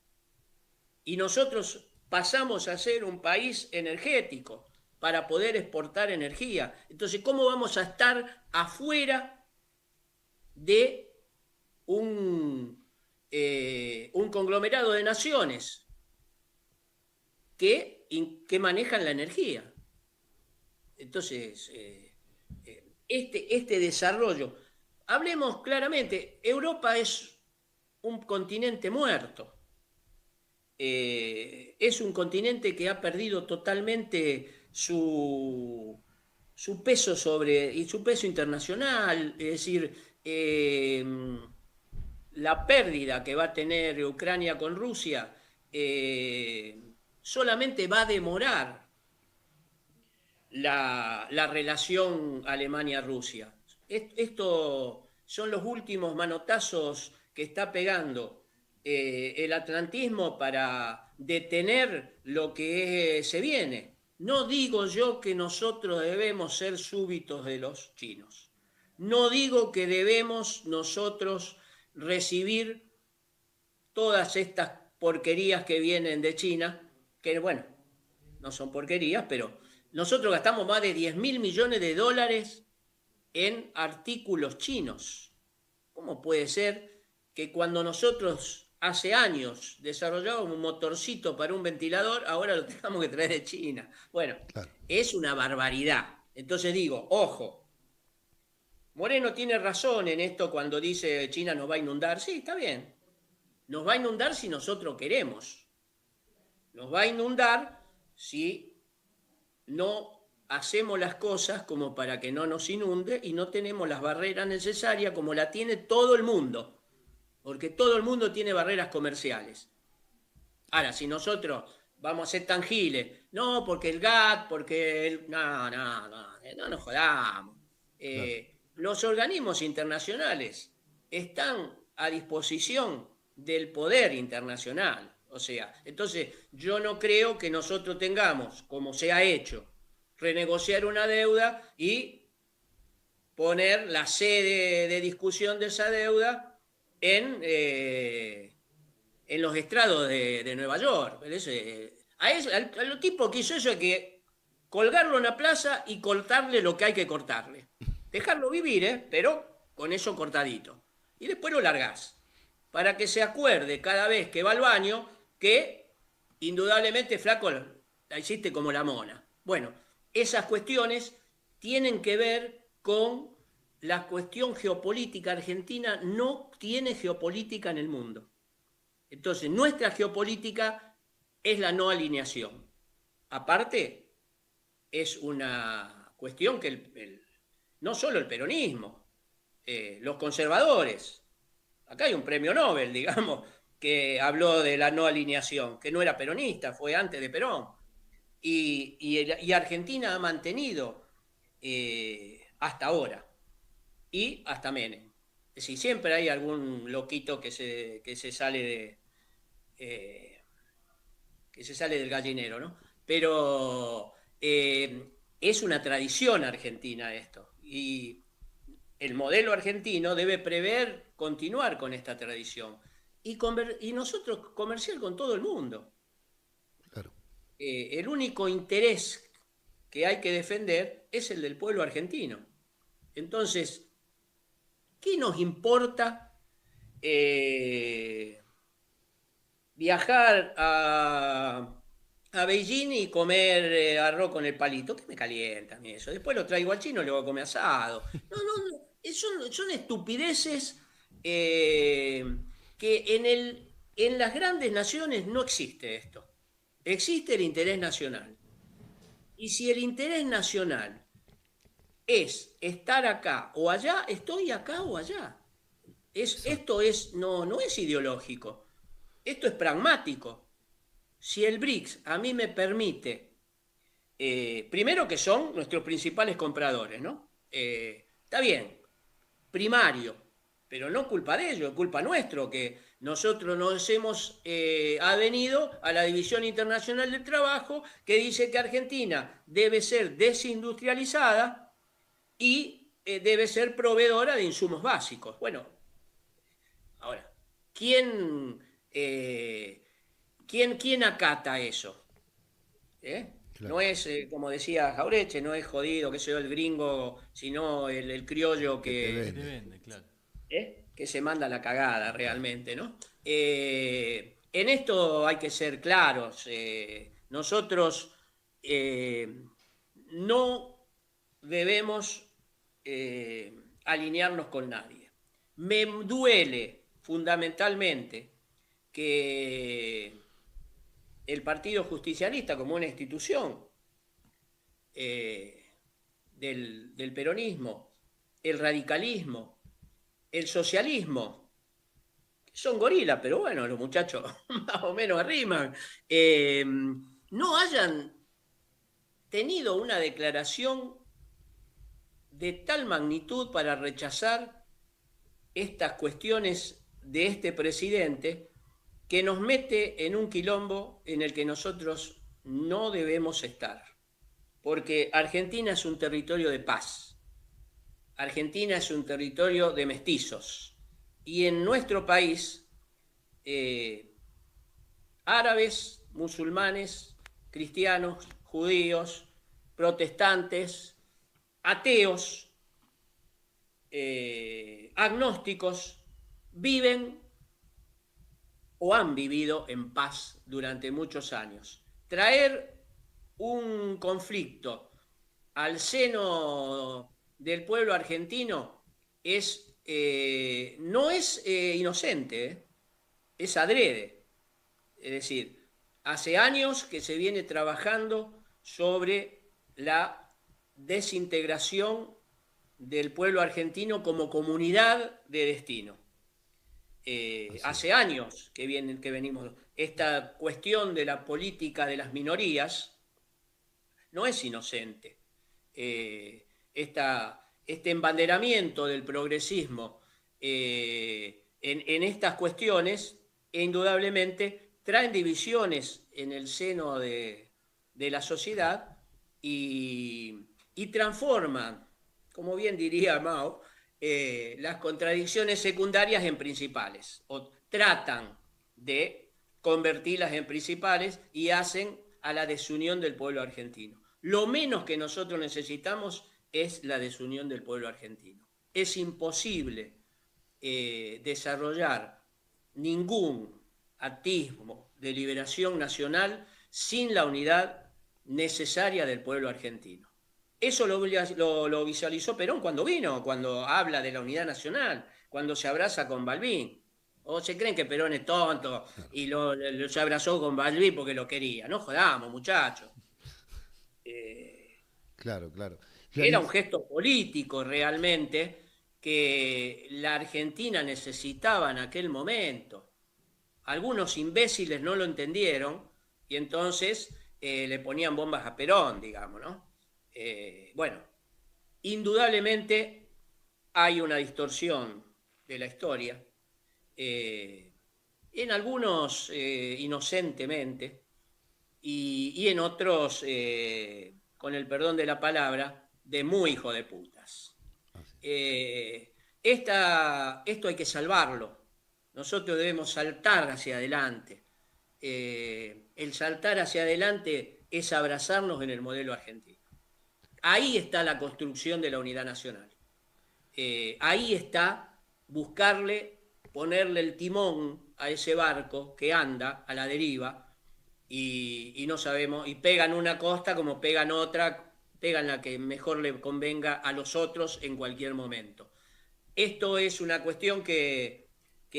y nosotros pasamos a ser un país energético para poder exportar energía. Entonces, ¿cómo vamos a estar afuera de un conglomerado de naciones que manejan la energía? Entonces, este desarrollo, hablemos claramente, Europa es un continente muerto. Es un continente que ha perdido totalmente su peso y su peso internacional, es decir, la pérdida que va a tener Ucrania con Rusia solamente va a demorar la relación Alemania-Rusia. Esto son los últimos manotazos que está pegando el atlantismo para detener lo que se viene. No digo yo que nosotros debemos ser súbditos de los chinos. No digo que debemos nosotros recibir todas estas porquerías que vienen de China, que bueno, no son porquerías, pero nosotros gastamos más de 10.000 millones de dólares en artículos chinos. ¿Cómo puede ser que cuando nosotros hace años desarrollábamos un motorcito para un ventilador, ahora lo tengamos que traer de China? Bueno, claro, es una barbaridad. Entonces digo, ojo, Moreno tiene razón en esto cuando dice China nos va a inundar. Sí, está bien. Nos va a inundar si nosotros queremos. Nos va a inundar si no hacemos las cosas como para que no nos inunde y no tenemos las barreras necesarias como la tiene todo el mundo. Porque todo el mundo tiene barreras comerciales. Ahora, si nosotros vamos a ser tangibles, no, porque el GATT, porque el... No nos jodamos. Claro. Los organismos internacionales están a disposición del poder internacional. O sea, entonces yo no creo que nosotros tengamos, como se ha hecho, renegociar una deuda y poner la sede de discusión de esa deuda en los estrados de Nueva York. Al tipo que hizo eso hay que colgarlo en la plaza y cortarle lo que hay que cortarle. Dejarlo vivir, pero con eso cortadito. Y después lo largás, para que se acuerde cada vez que va al baño que indudablemente, flaco, la hiciste como la mona. Bueno, esas cuestiones tienen que ver con la cuestión geopolítica. Argentina no tiene geopolítica en el mundo. Entonces, nuestra geopolítica es la no alineación. Aparte, es una cuestión que no solo el peronismo, los conservadores, acá hay un premio Nobel, digamos, que habló de la no alineación, que no era peronista, fue antes de Perón. Y Argentina ha mantenido hasta ahora, y hasta Menem. Es decir, siempre hay algún loquito que se sale del gallinero, ¿no? Pero es una tradición argentina esto, y el modelo argentino debe prever continuar con esta tradición y nosotros comerciar con todo el mundo. Claro. El único interés que hay que defender es el del pueblo argentino. Entonces, ¿qué nos importa viajar a Beijing y comer arroz con el palito? ¿Qué me calienta a mí eso? Después lo traigo al chino y le voy a comer asado. No. Son estupideces que en las grandes naciones no existe esto. Existe el interés nacional. Y si el interés nacional es estar acá o allá, estoy acá o allá. Esto no es ideológico. Esto es pragmático. Si el BRICS a mí me permite, primero que son nuestros principales compradores, ¿no? Está bien, primario, pero no culpa de ellos, es culpa nuestro que nosotros nos hemos avenido a la División Internacional del Trabajo, que dice que Argentina debe ser desindustrializada y debe ser proveedora de insumos básicos. Bueno, ahora, ¿quién ¿quién acata eso? Claro. No es, como decía Jaureche, no es jodido, que sea el gringo, sino el criollo Que te Que te vende. vende, claro. que se manda la cagada realmente, ¿no? En esto hay que ser claros. Nosotros no debemos alinearnos con nadie. Me duele fundamentalmente que el Partido Justicialista, como una institución del peronismo, el radicalismo, el socialismo, son gorilas, pero bueno, los muchachos más o menos arriman, no hayan tenido una declaración de tal magnitud para rechazar estas cuestiones de este presidente que nos mete en un quilombo en el que nosotros no debemos estar. Porque Argentina es un territorio de paz. Argentina es un territorio de mestizos. Y en nuestro país, árabes, musulmanes, cristianos, judíos, protestantes, ateos, agnósticos, viven o han vivido en paz durante muchos años. Traer un conflicto al seno del pueblo argentino no es inocente, es adrede. Es decir, hace años que se viene trabajando sobre la desintegración del pueblo argentino como comunidad de destino. Hace años que venimos. Esta cuestión de la política de las minorías no es inocente. Este embanderamiento del progresismo en estas cuestiones, indudablemente, traen divisiones en el seno de la sociedad y transforman, como bien diría Mao, las contradicciones secundarias en principales, o tratan de convertirlas en principales y hacen a la desunión del pueblo argentino. Lo menos que nosotros necesitamos es la desunión del pueblo argentino. Es imposible desarrollar ningún atisbo de liberación nacional sin la unidad necesaria del pueblo argentino. Eso lo visualizó Perón cuando vino, cuando habla de la unidad nacional, cuando se abraza con Balbín. O se creen que Perón es tonto y se abrazó con Balbín porque lo quería. No jodamos, muchachos. Claro, claro. Era un gesto político realmente que la Argentina necesitaba en aquel momento. Algunos imbéciles no lo entendieron y entonces le ponían bombas a Perón, digamos, ¿no? Bueno, indudablemente hay una distorsión de la historia, en algunos inocentemente y en otros, con el perdón de la palabra, de muy hijo de putas. Esto hay que salvarlo. Nosotros debemos saltar hacia adelante. El saltar hacia adelante es abrazarnos en el modelo argentino. Ahí está la construcción de la unidad nacional. Ahí está ponerle el timón a ese barco que anda a la deriva y no sabemos, y pegan una costa como pegan otra, pegan la que mejor le convenga a los otros en cualquier momento. Esto es una cuestión que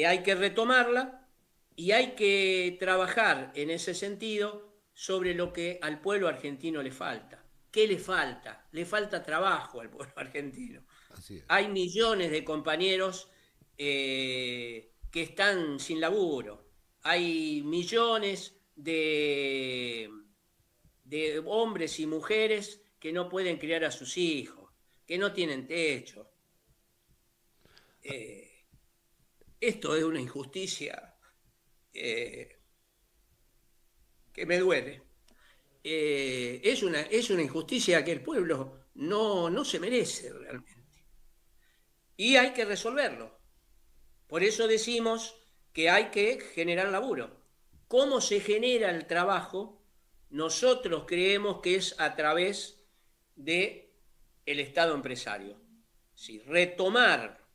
hay que retomarla y hay que trabajar en ese sentido sobre lo que al pueblo argentino le falta. ¿Qué le falta? Le falta trabajo al pueblo argentino. Así es. Hay millones de compañeros que están sin laburo. Hay millones de hombres y mujeres que no pueden criar a sus hijos, que no tienen techo. Esto es una injusticia que me duele. Es una injusticia que el pueblo no se merece realmente. Y hay que resolverlo. Por eso decimos que hay que generar laburo. ¿Cómo se genera el trabajo? Nosotros creemos que es a través del Estado empresario. Sí, retomar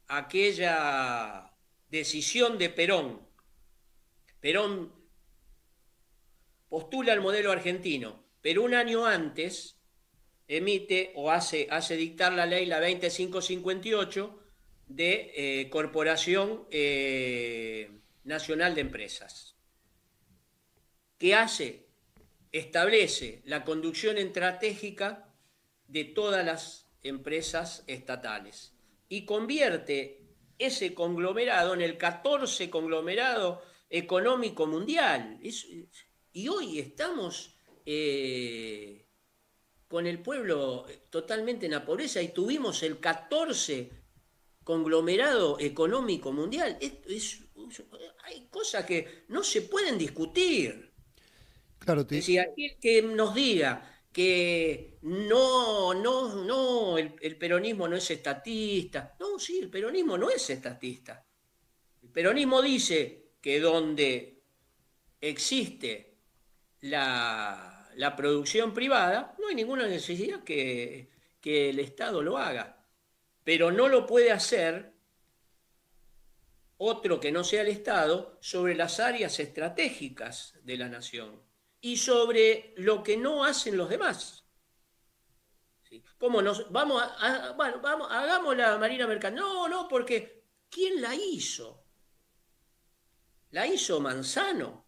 aquella decisión de Perón. Perón postula el modelo argentino, pero un año antes emite o hace dictar la ley, la 20558, de Corporación Nacional de Empresas. ¿Qué hace? Establece la conducción estratégica de todas las empresas estatales y convierte ese conglomerado en el 14 conglomerado económico mundial. Y hoy estamos con el pueblo totalmente en la pobreza y tuvimos el 14 conglomerado económico mundial. Hay cosas que no se pueden discutir. Claro, Es decir, aquel que nos diga que el peronismo no es estatista. No, sí, el peronismo no es estatista. El peronismo dice que donde existe la producción privada, no hay ninguna necesidad que el Estado lo haga. Pero no lo puede hacer otro que no sea el Estado sobre las áreas estratégicas de la nación y sobre lo que no hacen los demás. ¿Sí? ¿Cómo nos vamos hagamos la Marina Mercante? No, porque ¿quién la hizo? La hizo Manzano.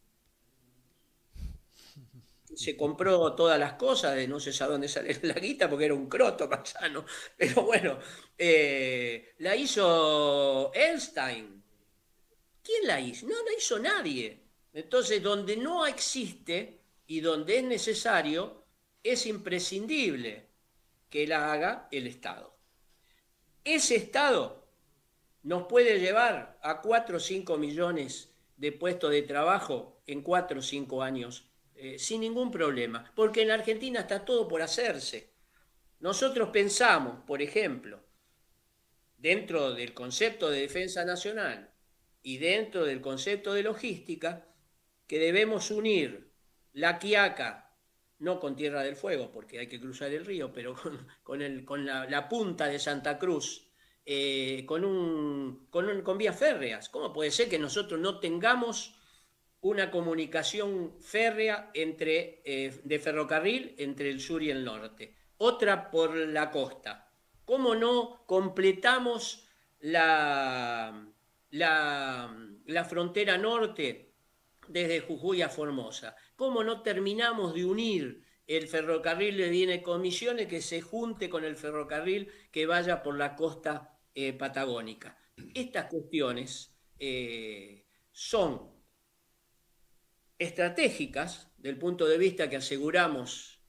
Se compró todas las cosas, de no sé a dónde sale la guita, porque era un croto Manzano. Pero bueno, la hizo Einstein. ¿Quién la hizo? No la hizo nadie. Entonces, donde no existe y donde es necesario, es imprescindible que la haga el Estado. Ese Estado nos puede llevar a 4 o 5 millones de puestos de trabajo en 4 o 5 años, sin ningún problema, porque en la Argentina está todo por hacerse. Nosotros pensamos, por ejemplo, dentro del concepto de defensa nacional y dentro del concepto de logística, que debemos unir La Quiaca, no con Tierra del Fuego, porque hay que cruzar el río, pero con la punta de Santa Cruz, con vías férreas. ¿Cómo puede ser que nosotros no tengamos una comunicación férrea de ferrocarril entre el sur y el norte? Otra por la costa. ¿Cómo no completamos la frontera norte desde Jujuy a Formosa? ¿Cómo no terminamos de unir el ferrocarril de Bienes y Comisiones que se junte con el ferrocarril que vaya por la costa patagónica? Estas cuestiones son estratégicas del punto de vista que aseguramos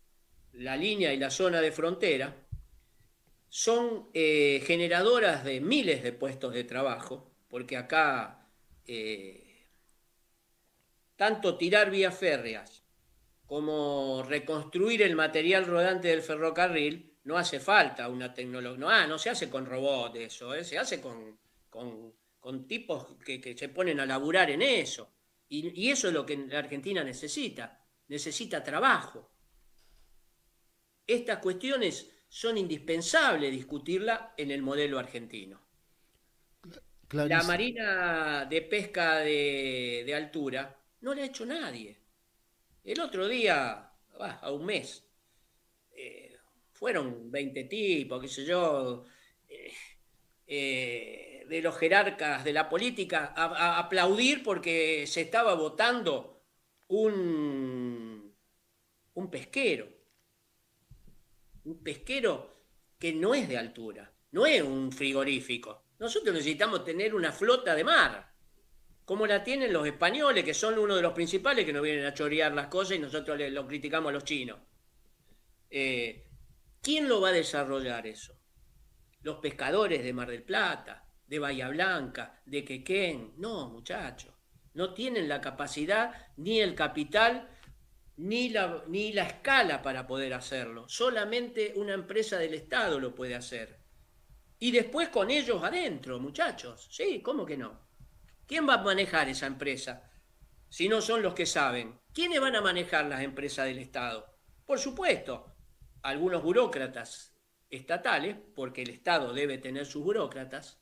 la línea y la zona de frontera, son generadoras de miles de puestos de trabajo, porque acá tanto tirar vías férreas como reconstruir el material rodante del ferrocarril, no hace falta una tecnología, no se hace con robots eso, se hace con tipos que se ponen a laburar en eso. Y eso es lo que la Argentina necesita trabajo. Estas cuestiones son indispensables discutirlas en el modelo argentino. Clarísimo. La marina de pesca de altura no la ha hecho nadie. El otro día, a un mes, fueron 20 tipos, qué sé yo, de los jerarcas de la política a aplaudir porque se estaba votando un pesquero. Un pesquero que no es de altura, no es un frigorífico. Nosotros necesitamos tener una flota de mar, como la tienen los españoles, que son uno de los principales que nos vienen a chorear las cosas y nosotros lo criticamos a los chinos. ¿Quién lo va a desarrollar eso? Los pescadores de Mar del Plata, de Bahía Blanca, de Quequén. No, muchachos, no tienen la capacidad ni el capital ni la escala para poder hacerlo. Solamente una empresa del Estado lo puede hacer. Y después con ellos adentro, muchachos. Sí, ¿cómo que no? ¿Quién va a manejar esa empresa? si no son los que saben. ¿Quiénes van a manejar las empresas del Estado? Por supuesto, algunos burócratas estatales, porque el Estado debe tener sus burócratas,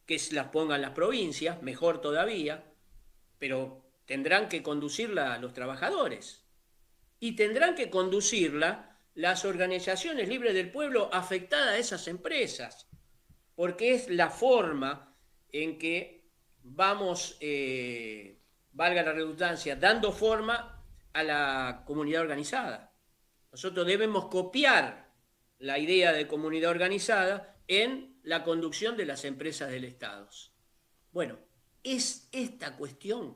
que se las pongan las provincias, mejor todavía, pero tendrán que conducirla los trabajadores y tendrán que conducirla las organizaciones libres del pueblo afectadas a esas empresas, porque es la forma en que vamos, valga la redundancia, dando forma a la comunidad organizada. Nosotros debemos copiar la idea de comunidad organizada en la conducción de las empresas del Estado. Bueno, es esta cuestión.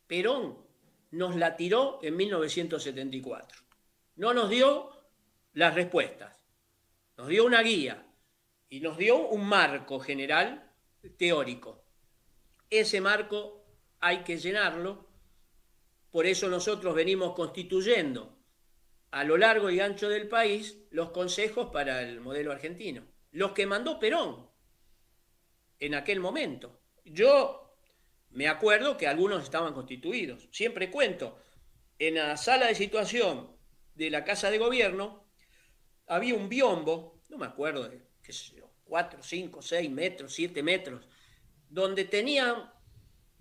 Perón nos la tiró en 1974. No nos dio las respuestas, nos dio una guía y nos dio un marco general teórico. Ese marco hay que llenarlo, por eso nosotros venimos constituyendo a lo largo y ancho del país los consejos para el modelo argentino, los que mandó Perón en aquel momento. Yo me acuerdo que algunos estaban constituidos. Siempre cuento, en la sala de situación de la Casa de Gobierno había un biombo, no me acuerdo de qué sé yo, 4, 5, 6 metros, 7 metros, donde tenían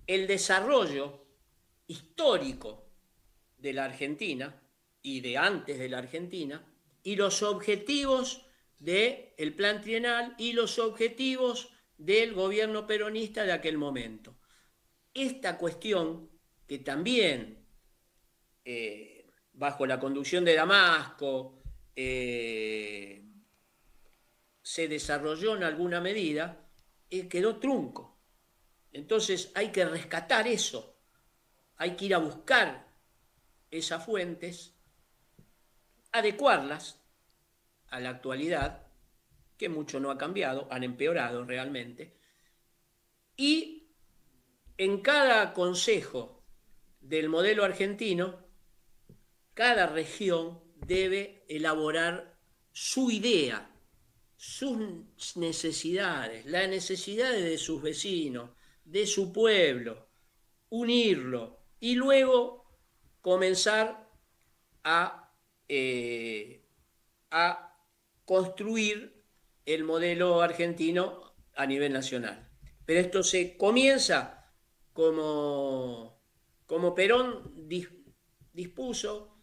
el desarrollo histórico de la Argentina y de antes de la Argentina, y los objetivos del plan trienal y los objetivos del gobierno peronista de aquel momento. Esta cuestión, que también bajo la conducción de Damasco se desarrolló en alguna medida, quedó trunco. Entonces hay que rescatar eso, hay que ir a buscar esas fuentes, adecuarlas a la actualidad, que mucho no ha cambiado, han empeorado realmente, y en cada consejo del modelo argentino, cada región debe elaborar su idea, sus necesidades, las necesidades de sus vecinos, de su pueblo, unirlo y luego comenzar a construir el modelo argentino a nivel nacional. Pero esto se comienza como Perón dispuso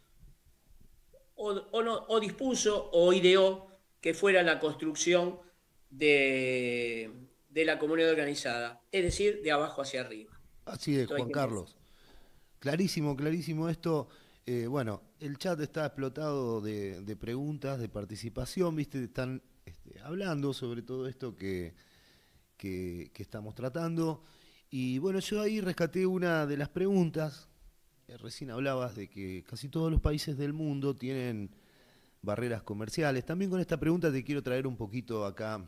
o dispuso o ideó que fuera la construcción de la comunidad organizada, es decir, de abajo hacia arriba. Así es, Juan Carlos. Clarísimo, clarísimo esto. Bueno, el chat está explotado de preguntas, de participación, ¿viste? Están hablando sobre todo esto que estamos tratando. Y bueno, yo ahí rescaté una de las preguntas. Recién hablabas de que casi todos los países del mundo tienen barreras comerciales. También con esta pregunta te quiero traer un poquito acá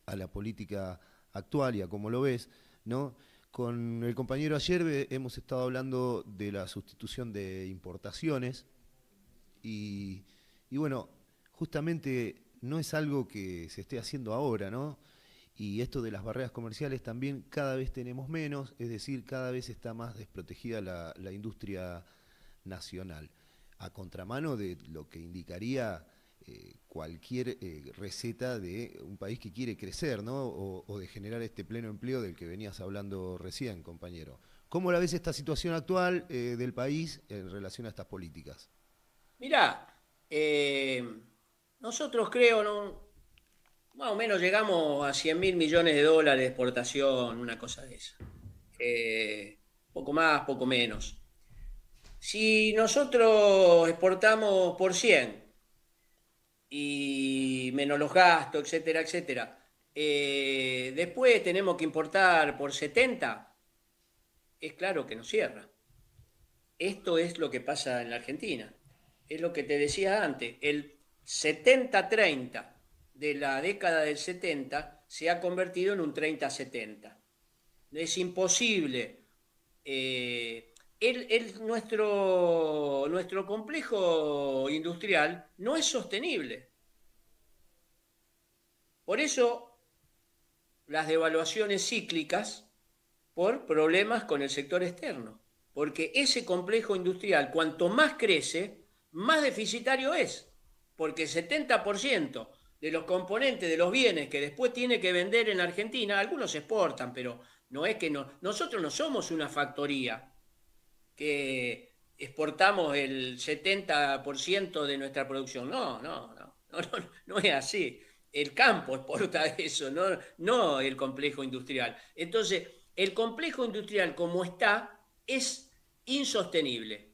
a la política actual y a cómo lo ves, ¿no? Con el compañero ayer hemos estado hablando de la sustitución de importaciones y bueno, justamente no es algo que se esté haciendo ahora, ¿no? Y esto de las barreras comerciales también cada vez tenemos menos, es decir, cada vez está más desprotegida la industria nacional, a contramano de lo que indicaría cualquier receta de un país que quiere crecer, ¿no? O de generar este pleno empleo del que venías hablando recién, compañero. ¿Cómo la ves esta situación actual del país en relación a estas políticas? Mirá, nosotros creo, ¿no? Más o menos llegamos a 100.000 millones de dólares de exportación, una cosa de esa. Poco más, poco menos. Si nosotros exportamos por 100 y menos los gastos, etcétera, etcétera, después tenemos que importar por 70, es claro que nos cierra. Esto es lo que pasa en la Argentina. Es lo que te decía antes, el 70-30 de la década del 70 se ha convertido en un 30-70. Es imposible. Nuestro complejo industrial no es sostenible. Por eso las devaluaciones cíclicas por problemas con el sector externo. Porque ese complejo industrial, cuanto más crece, más deficitario es. Porque el 70% de los componentes de los bienes que después tiene que vender en Argentina, algunos se exportan, pero no es que no. Nosotros no somos una factoría que exportamos el 70% de nuestra producción. No es así. El campo exporta eso, no el complejo industrial. Entonces, el complejo industrial como está es insostenible.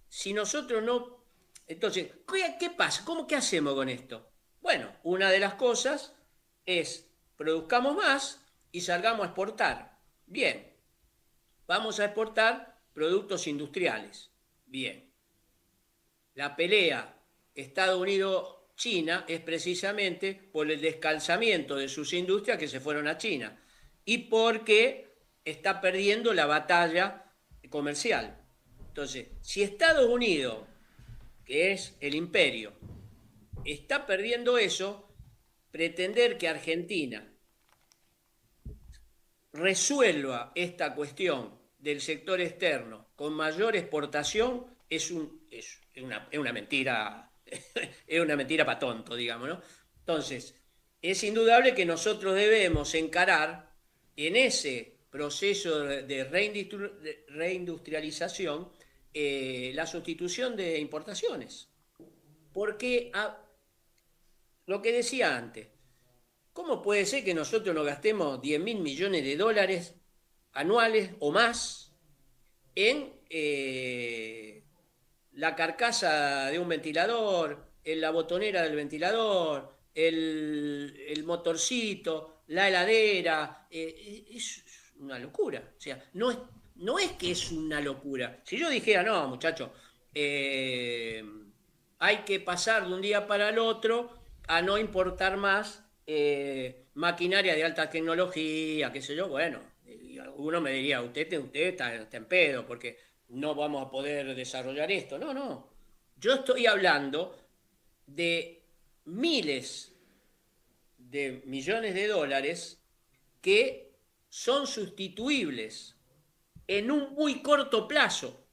Si nosotros no... Entonces, ¿qué pasa? ¿Qué hacemos con esto? Bueno, una de las cosas es produzcamos más y salgamos a exportar. Bien, vamos a exportar productos industriales. Bien. La pelea Estados Unidos-China es precisamente por el descalzamiento de sus industrias que se fueron a China y porque está perdiendo la batalla comercial. Entonces, si Estados Unidos, que es el imperio, está perdiendo eso, pretender que Argentina resuelva esta cuestión del sector externo con mayor exportación es una mentira, es una mentira para tonto, digamos, ¿no? Entonces, es indudable que nosotros debemos encarar en ese proceso de reindustrialización la sustitución de importaciones. Porque lo que decía antes, ¿cómo puede ser que nosotros nos gastemos 10.000 millones de dólares anuales o más en la carcasa de un ventilador, en la botonera del ventilador, el motorcito, la heladera? Es una locura. O sea, no es que es una locura. Si yo dijera, no, muchachos, hay que pasar de un día para el otro a no importar más maquinaria de alta tecnología, qué sé yo, bueno, y alguno me diría, usted está en pedo, porque no vamos a poder desarrollar esto. No. Yo estoy hablando de miles de millones de dólares que son sustituibles en un muy corto plazo.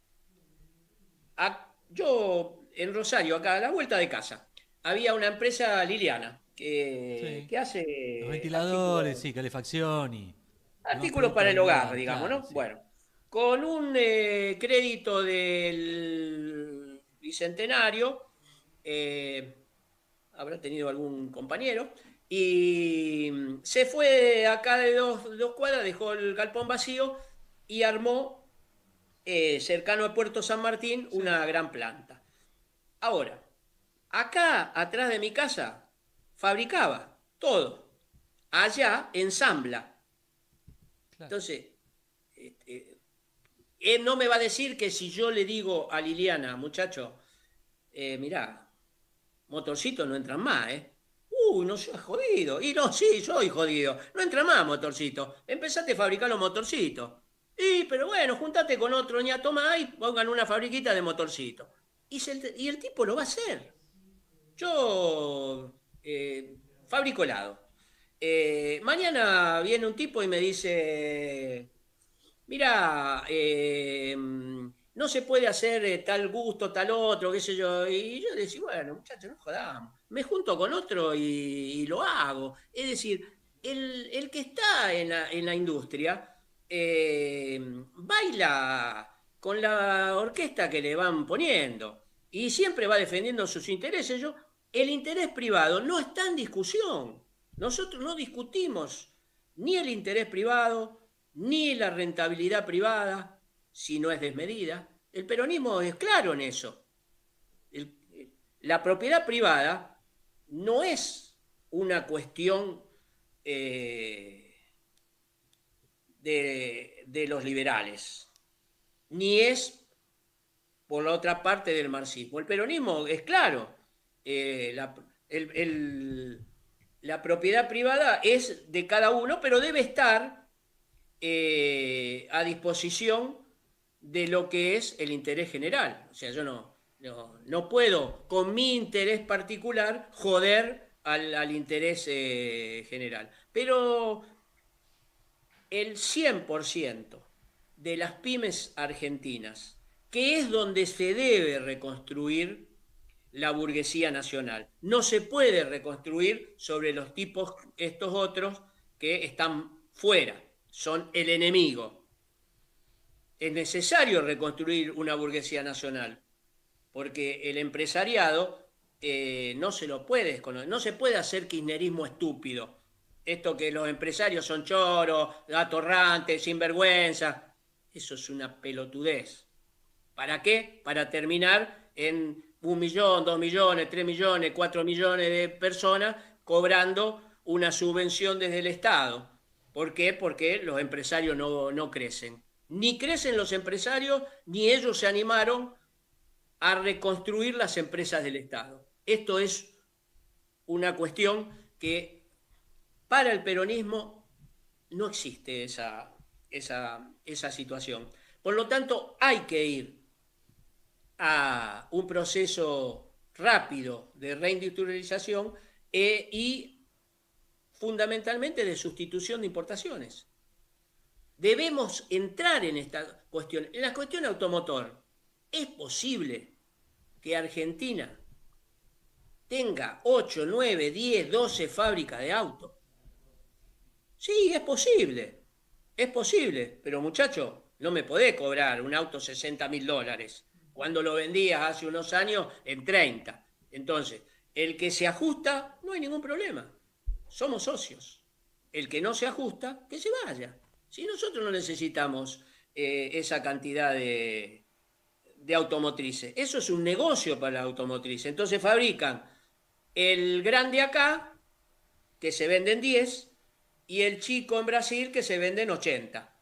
Yo, en Rosario, acá a la vuelta de casa, había una empresa Liliana que hace los ventiladores, sí, calefacción y demás artículos productos para el del hogar, hogar, digamos, claro, ¿no? sí. Bueno, con un crédito del Bicentenario, habrá tenido algún compañero, y se fue acá de dos cuadras, dejó el galpón vacío y armó, cercano a Puerto San Martín, una gran planta. Ahora, acá atrás de mi casa fabricaba todo, allá ensambla. Claro. Entonces, él no me va a decir que si yo le digo a Liliana, muchacho, mirá, motorcitos no entran más, ¿eh? Uy, no seas jodido. Y no, sí, soy jodido. No entra más motorcito. Empezaste a fabricar los motorcitos. Y, pero bueno, juntate con otro ñato más y pongan una fabriquita de motorcitos. Y el tipo lo va a hacer. Yo fabrico helado. Mañana viene un tipo y me dice, mira, no se puede hacer tal gusto, tal otro, qué sé yo. Y yo decía, bueno, muchachos, no jodamos. Me junto con otro y lo hago. Es decir, el que está en la industria baila con la orquesta que le van poniendo y siempre va defendiendo sus intereses. El interés privado no está en discusión. Nosotros no discutimos ni el interés privado, ni la rentabilidad privada, si no es desmedida. El peronismo es claro en eso. La propiedad privada no es una cuestión de los liberales, ni es por la otra parte del marxismo. El peronismo es claro. La propiedad privada es de cada uno, pero debe estar a disposición de lo que es el interés general. O sea, yo no puedo, con mi interés particular, joder al interés general. Pero el 100% de las pymes argentinas, que es donde se debe reconstruir la burguesía nacional. No se puede reconstruir sobre los tipos estos otros que están fuera, son el enemigo. Es necesario reconstruir una burguesía nacional, porque el empresariado no se lo puede desconocer, no se puede hacer kirchnerismo estúpido. Esto que los empresarios son choros, atorrantes, sinvergüenza, eso es una pelotudez. ¿Para qué? Para terminar en 1 millón, 2 millones, 3 millones, 4 millones de personas cobrando una subvención desde el Estado. ¿Por qué? Porque los empresarios no crecen. Ni crecen los empresarios, ni ellos se animaron a reconstruir las empresas del Estado. Esto es una cuestión que para el peronismo no existe esa situación. Por lo tanto, hay que ir a un proceso rápido de reindustrialización y fundamentalmente de sustitución de importaciones. Debemos entrar en esta cuestión. En la cuestión automotor, ¿es posible que Argentina tenga 8, 9, 10, 12 fábricas de autos? Sí, es posible, pero muchacho, no me podés cobrar un auto $60.000 cuando lo vendías hace unos años en 30. Entonces, el que se ajusta, no hay ningún problema. Somos socios. El que no se ajusta, que se vaya. Si nosotros no necesitamos esa cantidad de automotrices, eso es un negocio para la automotriz. Entonces fabrican el grande acá, que se venden 10, y el chico en Brasil, que se venden 80.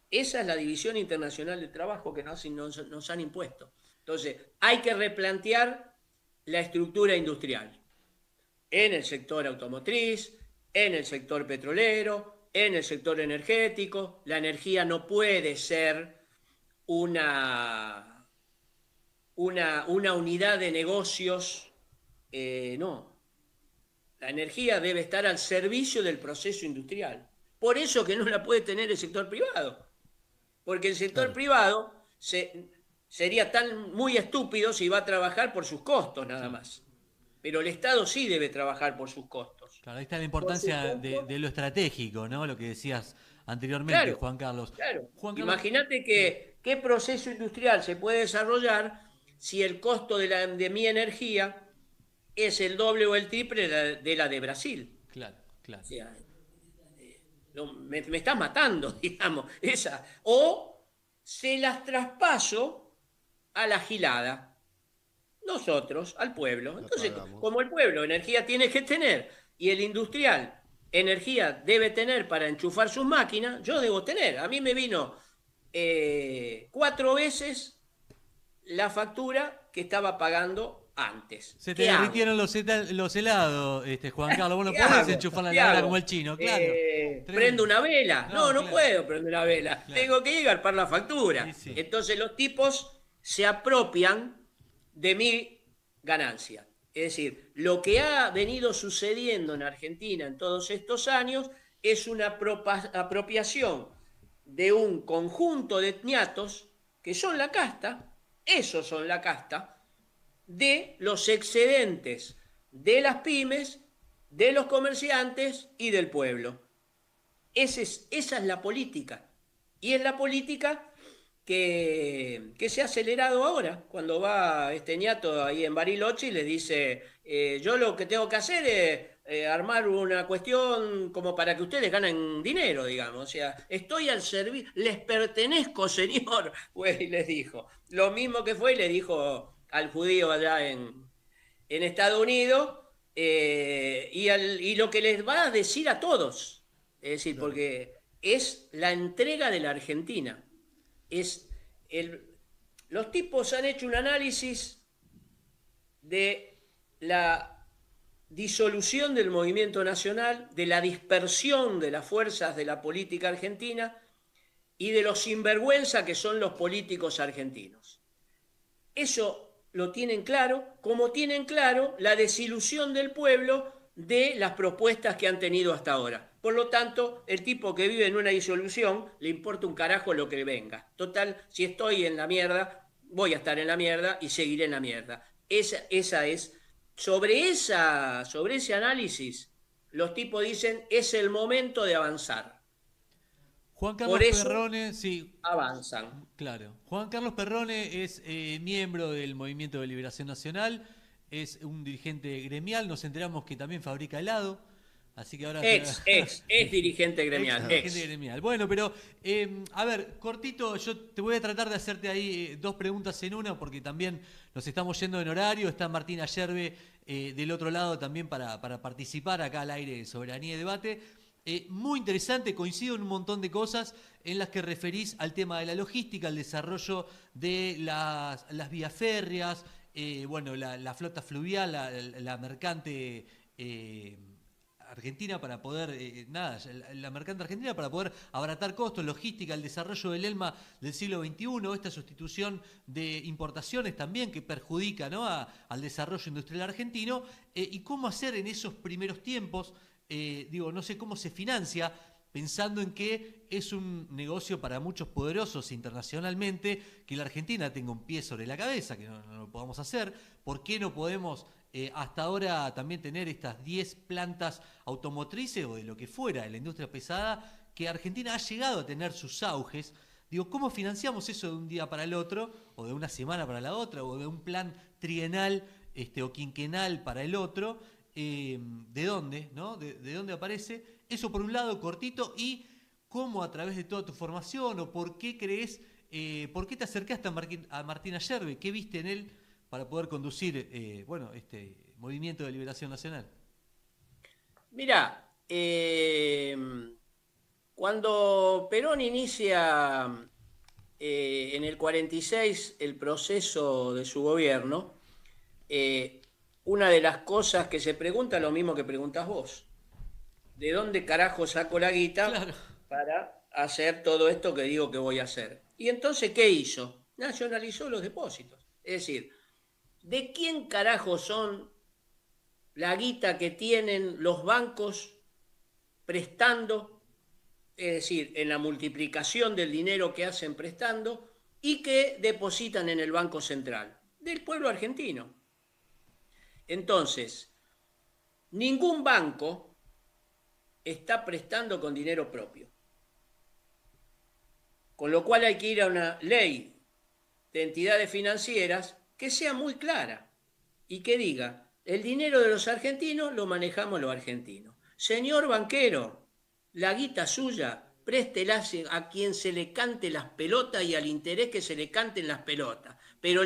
Esa es la división internacional del trabajo que nos han impuesto. Entonces, hay que replantear la estructura industrial en el sector automotriz, en el sector petrolero, en el sector energético. La energía no puede ser una unidad de negocios, no. La energía debe estar al servicio del proceso industrial. Por eso que no la puede tener el sector privado. Porque el sector privado sería muy estúpido si va a trabajar por sus costos nada más. Pero el Estado sí debe trabajar por sus costos. Claro, ahí está la importancia de lo estratégico, ¿no? Lo que decías anteriormente, claro, Juan Carlos. Claro. Juan Carlos, imagínate qué proceso industrial se puede desarrollar si el costo de mi energía es el doble o el triple de la de Brasil. Claro. O sea, me estás matando, digamos. O se las traspaso a la gilada. Nosotros, al pueblo. Entonces, como el pueblo energía tiene que tener y el industrial energía debe tener para enchufar sus máquinas, yo debo tener. A mí me vino 4 veces la factura que estaba pagando antes. Se te derritieron los helados, Juan Carlos. Vos no podés enchufar la heladera como el chino, claro. ¿Prendo una vela? No claro. Puedo prender una vela. Claro. Tengo que llegar para la factura. Sí. Entonces los tipos se apropian de mi ganancia. Es decir, lo que ha venido sucediendo en Argentina en todos estos años es una apropiación de un conjunto de ñatos que son la casta, esos son la casta, de los excedentes de las pymes, de los comerciantes y del pueblo. Esa es la política. Y es la política que se ha acelerado ahora, cuando va este ñato ahí en Bariloche y le dice, yo lo que tengo que hacer es armar una cuestión como para que ustedes ganen dinero, digamos. O sea, estoy al servicio, les pertenezco, señor, güey, les dijo. Lo mismo que fue y le dijo al judío allá en Estados Unidos, y lo que les va a decir a todos, es decir, porque es la entrega de la Argentina. Los tipos han hecho un análisis de la disolución del movimiento nacional, de la dispersión de las fuerzas de la política argentina y de los sinvergüenza que son los políticos argentinos. Eso lo tienen claro, como tienen claro la desilusión del pueblo de las propuestas que han tenido hasta ahora. Por lo tanto, el tipo que vive en una disolución le importa un carajo lo que venga. Total, si estoy en la mierda, voy a estar en la mierda y seguiré en la mierda. Esa es. Sobre ese análisis, los tipos dicen, es el momento de avanzar. Juan Por Carlos eso Perrone, sí, avanzan. claro. Juan Carlos Perrone es miembro del Movimiento de Liberación Nacional, es un dirigente gremial, nos enteramos que también fabrica helado, así que ahora... Es dirigente gremial, dirigente gremial. Bueno, pero, a ver, cortito, yo te voy a tratar de hacerte ahí dos preguntas en una, porque también nos estamos yendo en horario, está Martín Ayerbe del otro lado también para participar acá al aire de Soberanía y Debate. Muy interesante, coincido en un montón de cosas en las que referís al tema de la logística, al desarrollo de las vías férreas, bueno, la flota fluvial, la mercante argentina para poder, la mercante argentina para poder abaratar costos, logística, el desarrollo del ELMA del siglo XXI, esta sustitución de importaciones también que perjudica, ¿no?, al desarrollo industrial argentino, y cómo hacer en esos primeros tiempos. No sé cómo se financia, pensando en que es un negocio para muchos poderosos internacionalmente, que la Argentina tenga un pie sobre la cabeza, que no lo podamos hacer. ¿Por qué no podemos hasta ahora también tener estas 10 plantas automotrices o de lo que fuera, de la industria pesada, que Argentina ha llegado a tener sus auges? ¿Cómo financiamos eso de un día para el otro, o de una semana para la otra, o de un plan trienal o quinquenal para el otro? ¿De dónde, ¿no? ¿De dónde aparece? Eso por un lado, cortito, y cómo a través de toda tu formación, o por qué crees, por qué te acercaste a Martín Ayerbe, qué viste en él para poder conducir, este movimiento de liberación nacional. Mirá, cuando Perón inicia en el 46 el proceso de su gobierno, una de las cosas que se pregunta, lo mismo que preguntas vos, ¿de dónde carajo saco la guita Claro. para hacer todo esto que digo que voy a hacer? Y entonces, ¿qué hizo? Nacionalizó los depósitos. Es decir, ¿de quién carajo son la guita que tienen los bancos prestando? Es decir, en la multiplicación del dinero que hacen prestando y que depositan en el Banco Central del pueblo argentino. Entonces, ningún banco está prestando con dinero propio. Con lo cual hay que ir a una ley de entidades financieras que sea muy clara y que diga, el dinero de los argentinos lo manejamos los argentinos. Señor banquero, la guita suya, préstela a quien se le cante las pelotas y al interés que se le canten las pelotas. Pero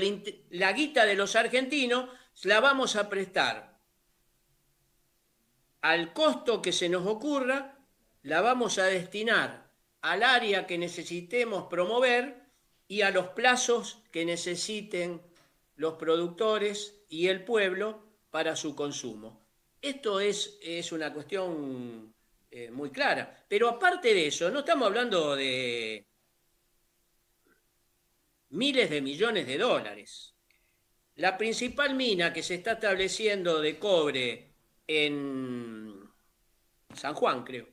la guita de los argentinos la vamos a prestar al costo que se nos ocurra, la vamos a destinar al área que necesitemos promover y a los plazos que necesiten los productores y el pueblo para su consumo. Esto es una cuestión muy clara. Pero aparte de eso, no estamos hablando de miles de millones de dólares. La principal mina que se está estableciendo de cobre en San Juan, creo,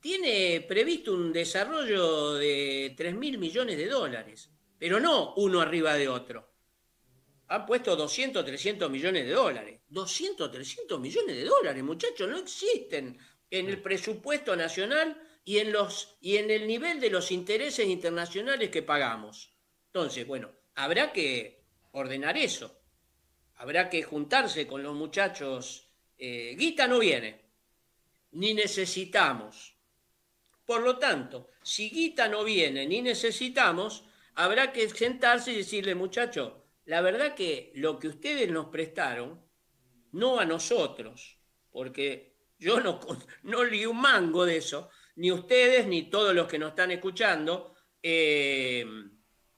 tiene previsto un desarrollo de 3.000 millones de dólares, pero no uno arriba de otro. Han puesto 200, 300 millones de dólares. 200, 300 millones de dólares, muchachos, no existen en el presupuesto nacional y en el nivel de los intereses internacionales que pagamos. Entonces, bueno, habrá que ordenar eso. Habrá que juntarse con los muchachos. Guita no viene, ni necesitamos. Por lo tanto, si guita no viene ni necesitamos, habrá que sentarse y decirle, muchachos, la verdad que lo que ustedes nos prestaron, no a nosotros, porque yo no leí un mango de eso, ni ustedes ni todos los que nos están escuchando,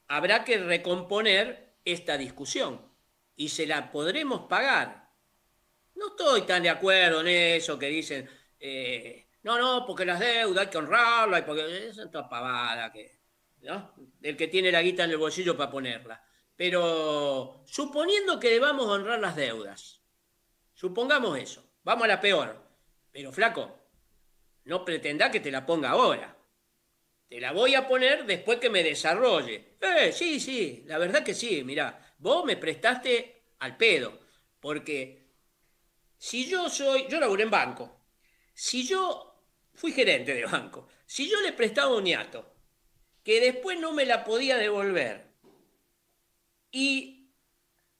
habrá que recomponer esta discusión y se la podremos pagar. No estoy tan de acuerdo en eso que dicen, no, porque las deudas hay que honrarlas, porque es otra pavada, ¿no? El que tiene la guita en el bolsillo para ponerla. Pero suponiendo que debamos honrar las deudas, supongamos eso, vamos a la peor. Pero flaco, no pretendá que te la ponga ahora. Te la voy a poner después que me desarrolle. Sí, la verdad que sí. Mirá, vos me prestaste al pedo. Porque si yo laburé en banco. Si yo fui gerente de banco. Si yo le prestaba un ñato que después no me la podía devolver y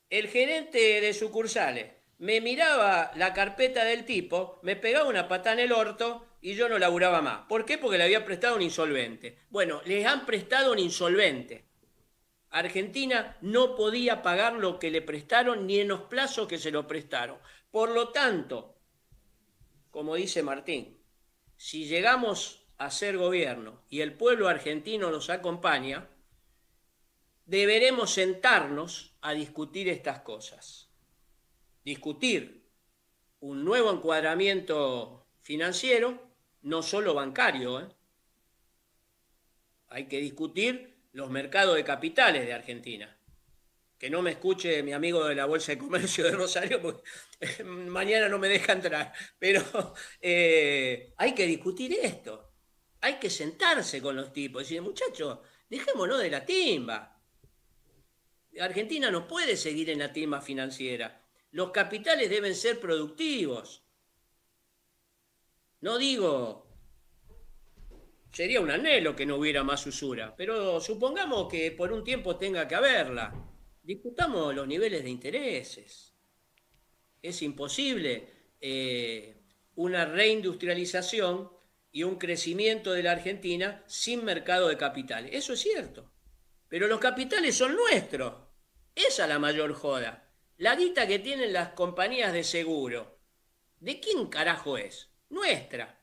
el gerente de sucursales me miraba la carpeta del tipo, me pegaba una patada en el orto y yo no laburaba más. ¿Por qué? Porque le había prestado un insolvente. Bueno, les han prestado un insolvente. Argentina no podía pagar lo que le prestaron ni en los plazos que se lo prestaron. Por lo tanto, como dice Martín, si llegamos a ser gobierno y el pueblo argentino nos acompaña, deberemos sentarnos a discutir estas cosas. Discutir un nuevo encuadramiento financiero, no solo bancario. Hay que discutir los mercados de capitales de Argentina. Que no me escuche mi amigo de la Bolsa de Comercio de Rosario, porque mañana no me deja entrar. Pero hay que discutir esto. Hay que sentarse con los tipos y decir, muchachos, dejémonos de la timba. Argentina no puede seguir en la timba financiera. Los capitales deben ser productivos. No digo, sería un anhelo que no hubiera más usura, pero supongamos que por un tiempo tenga que haberla. Discutamos los niveles de intereses. Es imposible una reindustrialización y un crecimiento de la Argentina sin mercado de capitales. Eso es cierto. Pero los capitales son nuestros. Esa es la mayor joda. La guita que tienen las compañías de seguro, ¿de quién carajo es? Nuestra.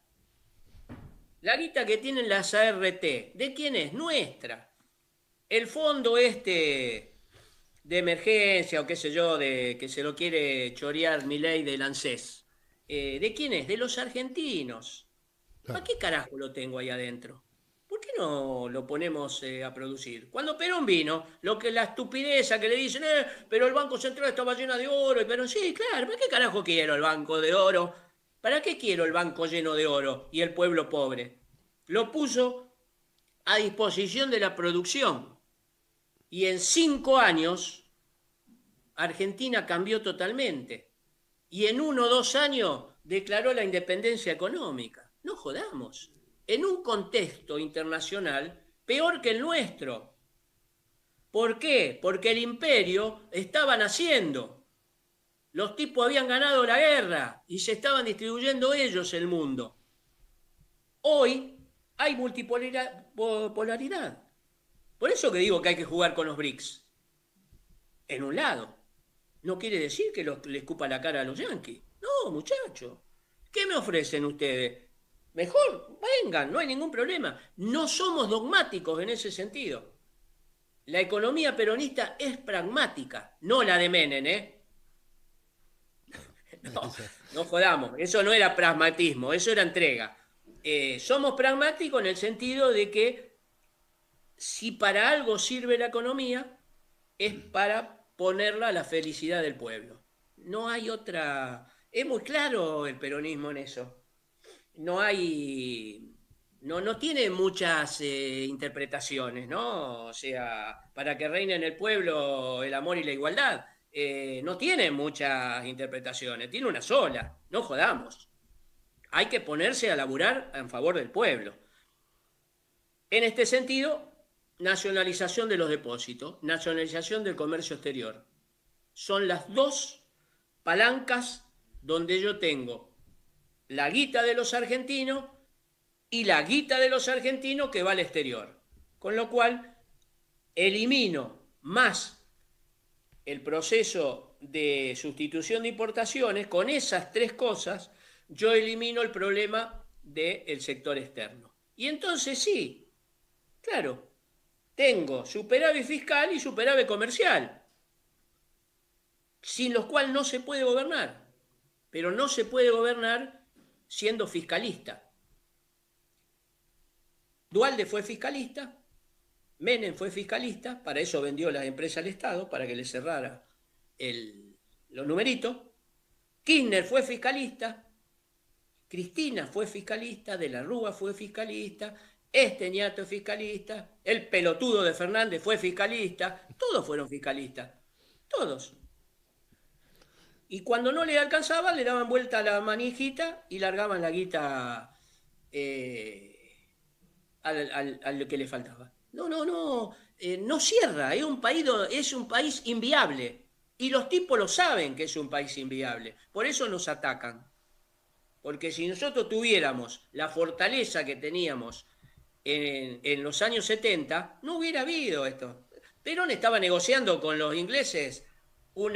La guita que tienen las ART, ¿de quién es? Nuestra. El fondo de emergencia o qué sé yo, de que se lo quiere chorear Milei del ANSES, ¿de quién es? De los argentinos. Claro. ¿Para qué carajo lo tengo ahí adentro? ¿Por qué no lo ponemos a producir? Cuando Perón vino, la estupidez que le dicen, pero el Banco Central estaba lleno de oro, y Perón, sí, claro, ¿para qué carajo quiero el Banco de Oro? ¿Para qué quiero el banco lleno de oro y el pueblo pobre? Lo puso a disposición de la producción. Y en 5 años, Argentina cambió totalmente. Y en 1 o 2 años declaró la independencia económica. No jodamos. En un contexto internacional peor que el nuestro. ¿Por qué? Porque el imperio estaba naciendo. Los tipos habían ganado la guerra y se estaban distribuyendo ellos el mundo. Hoy hay multipolaridad. Por eso que digo que hay que jugar con los BRICS. En un lado. No quiere decir que le escupa la cara a los yanquis. No, muchachos. ¿Qué me ofrecen ustedes? Mejor, vengan, no hay ningún problema. No somos dogmáticos en ese sentido. La economía peronista es pragmática, no la de Menem, No jodamos, eso no era pragmatismo, eso era entrega. Somos pragmáticos en el sentido de que si para algo sirve la economía, es para ponerla a la felicidad del pueblo. No hay otra... Es muy claro el peronismo en eso. No tiene muchas interpretaciones, ¿no? O sea, para que reine en el pueblo el amor y la igualdad. No tiene muchas interpretaciones, tiene una sola, no jodamos. Hay que ponerse a laburar en favor del pueblo. En este sentido, nacionalización de los depósitos, nacionalización del comercio exterior. Son las 2 palancas donde yo tengo la guita de los argentinos y la guita de los argentinos que va al exterior. Con lo cual, elimino más el proceso de sustitución de importaciones. Con esas 3 cosas, yo elimino el problema del sector externo. Y entonces sí, claro, tengo superávit fiscal y superávit comercial, sin los cuales no se puede gobernar. Pero no se puede gobernar siendo fiscalista. Duhalde fue fiscalista, Menem fue fiscalista, para eso vendió las empresas al Estado, para que le cerrara los numeritos. Kirchner fue fiscalista Cristina fue fiscalista, De la Rúa fue fiscalista, este ñato es fiscalista, el pelotudo de Fernández fue fiscalista, todos fueron fiscalistas, todos. Y cuando no le alcanzaba, le daban vuelta a la manijita y largaban la guita a lo que le faltaba. No cierra, es un país inviable. Y los tipos lo saben que es un país inviable. Por eso nos atacan. Porque si nosotros tuviéramos la fortaleza que teníamos en los años 70, no hubiera habido esto. Perón estaba negociando con los ingleses un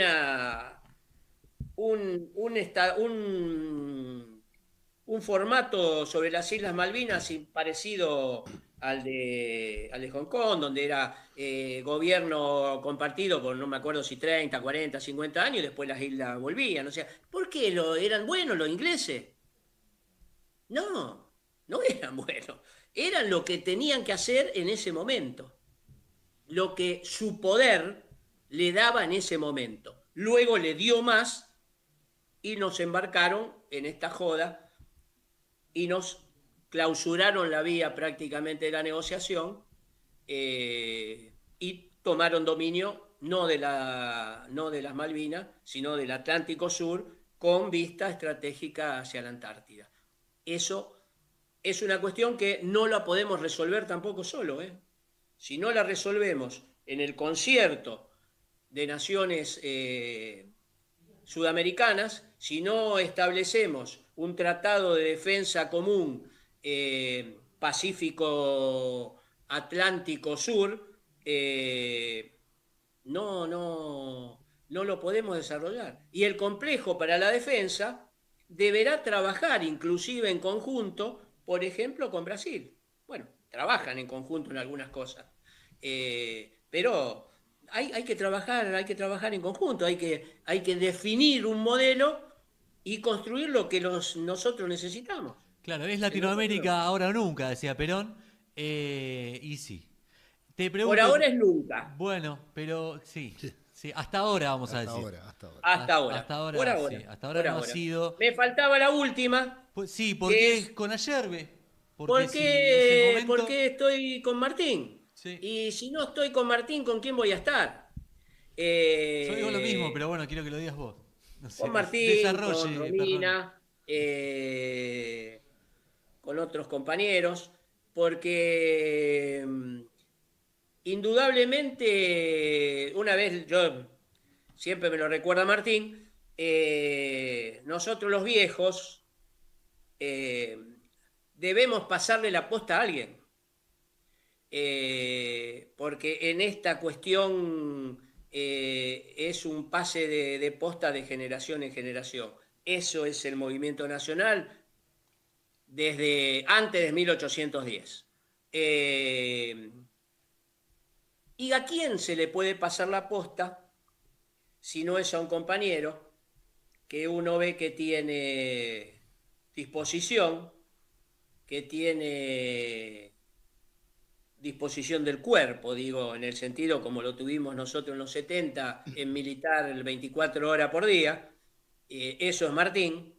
formato sobre las Islas Malvinas parecido al de Hong Kong, donde era gobierno compartido por no me acuerdo si 30, 40, 50 años, y después las islas volvían. O sea, ¿por qué eran buenos los ingleses? No eran buenos. Eran lo que tenían que hacer en ese momento. Lo que su poder le daba en ese momento. Luego le dio más y nos embarcaron en esta joda y nos clausuraron la vía prácticamente de la negociación y tomaron dominio no de las Malvinas, sino del Atlántico Sur, con vista estratégica hacia la Antártida. Eso es una cuestión que no la podemos resolver tampoco solo. Si no la resolvemos en el concierto de naciones sudamericanas, si no establecemos un tratado de defensa común Pacífico-Atlántico Sur, no lo podemos desarrollar. Y el complejo para la defensa deberá trabajar inclusive en conjunto, por ejemplo, con Brasil. Bueno, trabajan en conjunto en algunas cosas, pero hay que trabajar en conjunto, hay que definir un modelo y construir lo que nosotros necesitamos. Claro, es Latinoamérica ahora o nunca, decía Perón, y sí. Te pregunto, por ahora es nunca. Bueno, pero sí, hasta ahora vamos a decir. Hasta ahora. Por ahora, sí, hasta ahora no ha sido. Me faltaba la última. Pues, sí, porque es con Ayerbe. Porque estoy con Martín. Sí. Y si no estoy con Martín, ¿con quién voy a estar? Yo digo lo mismo, pero bueno, quiero que lo digas vos. No sé, con Martín, con Romina, con otros compañeros, porque indudablemente, una vez, yo siempre me lo recuerda Martín, nosotros los viejos debemos pasarle la posta a alguien, porque en esta cuestión es un pase de posta de generación en generación. Eso es el movimiento nacional desde antes de 1810. ¿Y a quién se le puede pasar la posta si no es a un compañero que uno ve que tiene disposición, que tiene disposición del cuerpo, digo, en el sentido como lo tuvimos nosotros en los 70, en militar el 24 horas por día, eso es Martín,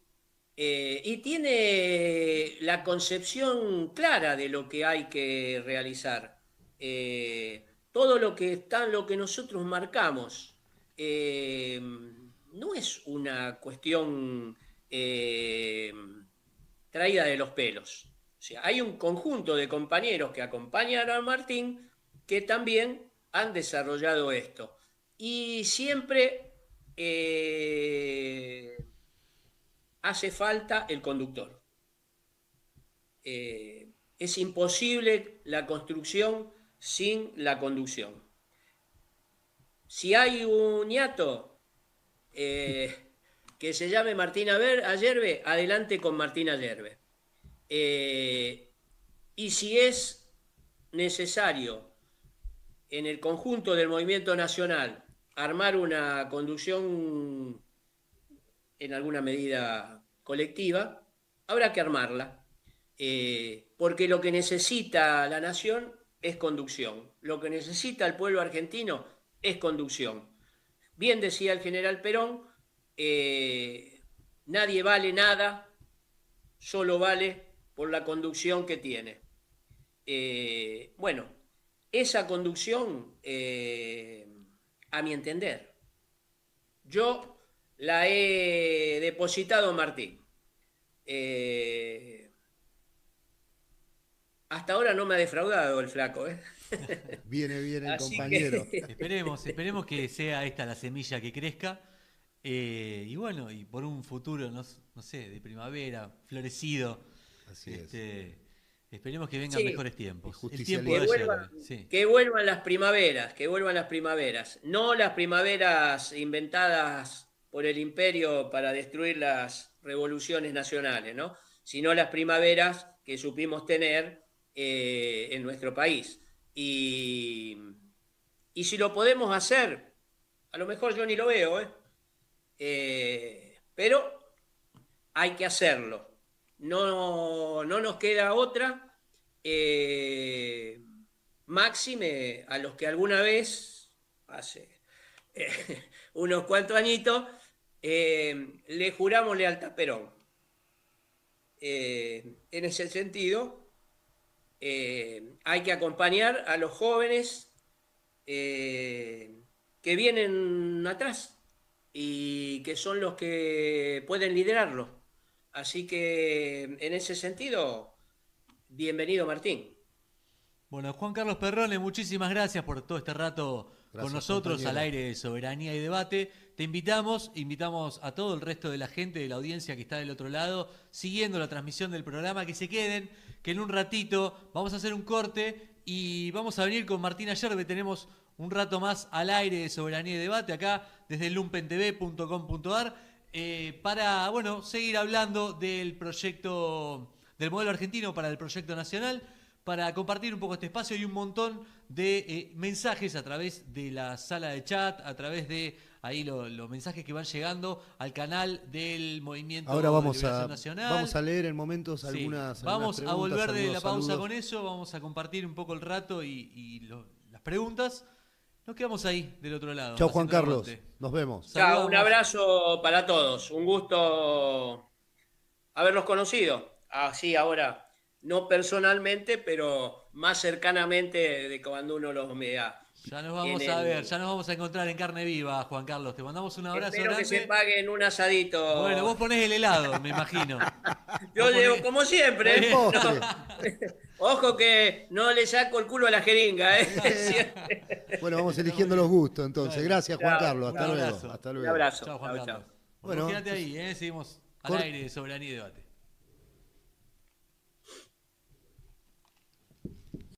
y tiene la concepción clara de lo que hay que realizar. Todo lo que nosotros marcamos no es una cuestión traída de los pelos. O sea, hay un conjunto de compañeros que acompañan a Martín que también han desarrollado esto. Y siempre hace falta el conductor. Es imposible la construcción sin la conducción. Si hay un ñato que se llame Martín Ayerbe, adelante con Martín Ayerbe. Y si es necesario en el conjunto del movimiento nacional armar una conducción en alguna medida colectiva, habrá que armarla, porque lo que necesita la nación es conducción, lo que necesita el pueblo argentino es conducción. Bien decía el general Perón, nadie vale nada solo vale por la conducción que tiene. Bueno, esa conducción, a mi entender, yo la he depositado en Martín. Hasta ahora no me ha defraudado el flaco, ¿eh? Viene bien el Así compañero. que Esperemos que sea esta la semilla que crezca. Y bueno, y por un futuro, no sé, de primavera, florecido. Así es. Esperemos que vengan sí, mejores tiempos. El Justicialidad. tiempo que de vuelvan, ayer. Sí. que vuelvan las primaveras, que vuelvan las primaveras. No las primaveras inventadas por el imperio para destruir las revoluciones nacionales, ¿no? Sino las primaveras que supimos tener en nuestro país. Y si lo podemos hacer, a lo mejor yo ni lo veo, pero hay que hacerlo. No nos queda otra, máxime a los que alguna vez, hace unos cuantos añitos, le juramos lealtad a Perón. En ese sentido, hay que acompañar a los jóvenes que vienen atrás y que son los que pueden liderarlo. Así que en ese sentido, bienvenido Martín. Bueno, Juan Carlos Perrone, muchísimas gracias por todo este rato Gracias, con nosotros compañero. al aire de Soberanía y Debate. Te invitamos a todo el resto de la gente, de la audiencia que está del otro lado, siguiendo la transmisión del programa, que se queden, que en un ratito vamos a hacer un corte y vamos a venir con Martín Ayerbe. Tenemos un rato más al aire de Soberanía y Debate acá desde lumpentv.com.ar para, bueno, seguir hablando del proyecto, del modelo argentino para el proyecto nacional, para compartir un poco este espacio y un montón de mensajes a través de la sala de chat, a través de ahí los mensajes que van llegando al canal del Movimiento Ahora de Liberación Nacional. vamos a leer en momentos Sí. algunas Vamos preguntas, a volver de algunos la pausa saludos. con eso, vamos a compartir un poco el rato las preguntas. Nos quedamos ahí del otro lado. Chao, Juan haciendo el Carlos. aguante. Nos vemos. Chao, Saludamos. un abrazo para todos. Un gusto haberlos conocido. Así ahora, no personalmente, pero más cercanamente de cuando uno los vea. Ya nos vamos a ver, ya nos vamos a encontrar en carne viva, Juan Carlos. Te mandamos un abrazo Espero grande. que se paguen un asadito. Bueno, vos ponés el helado, me imagino. Yo Vos llevo ponés- como siempre. El postre. Ojo que no le saco el culo a la jeringa. Bueno, vamos eligiendo los gustos entonces. Gracias, Juan Chao. Carlos. Un Hasta luego. abrazo. Hasta Un luego. abrazo. Chao, Juan Chao, Carlos. chao. Bueno, Bueno, quédate ahí, seguimos al cor- aire de Soberanía y Debate.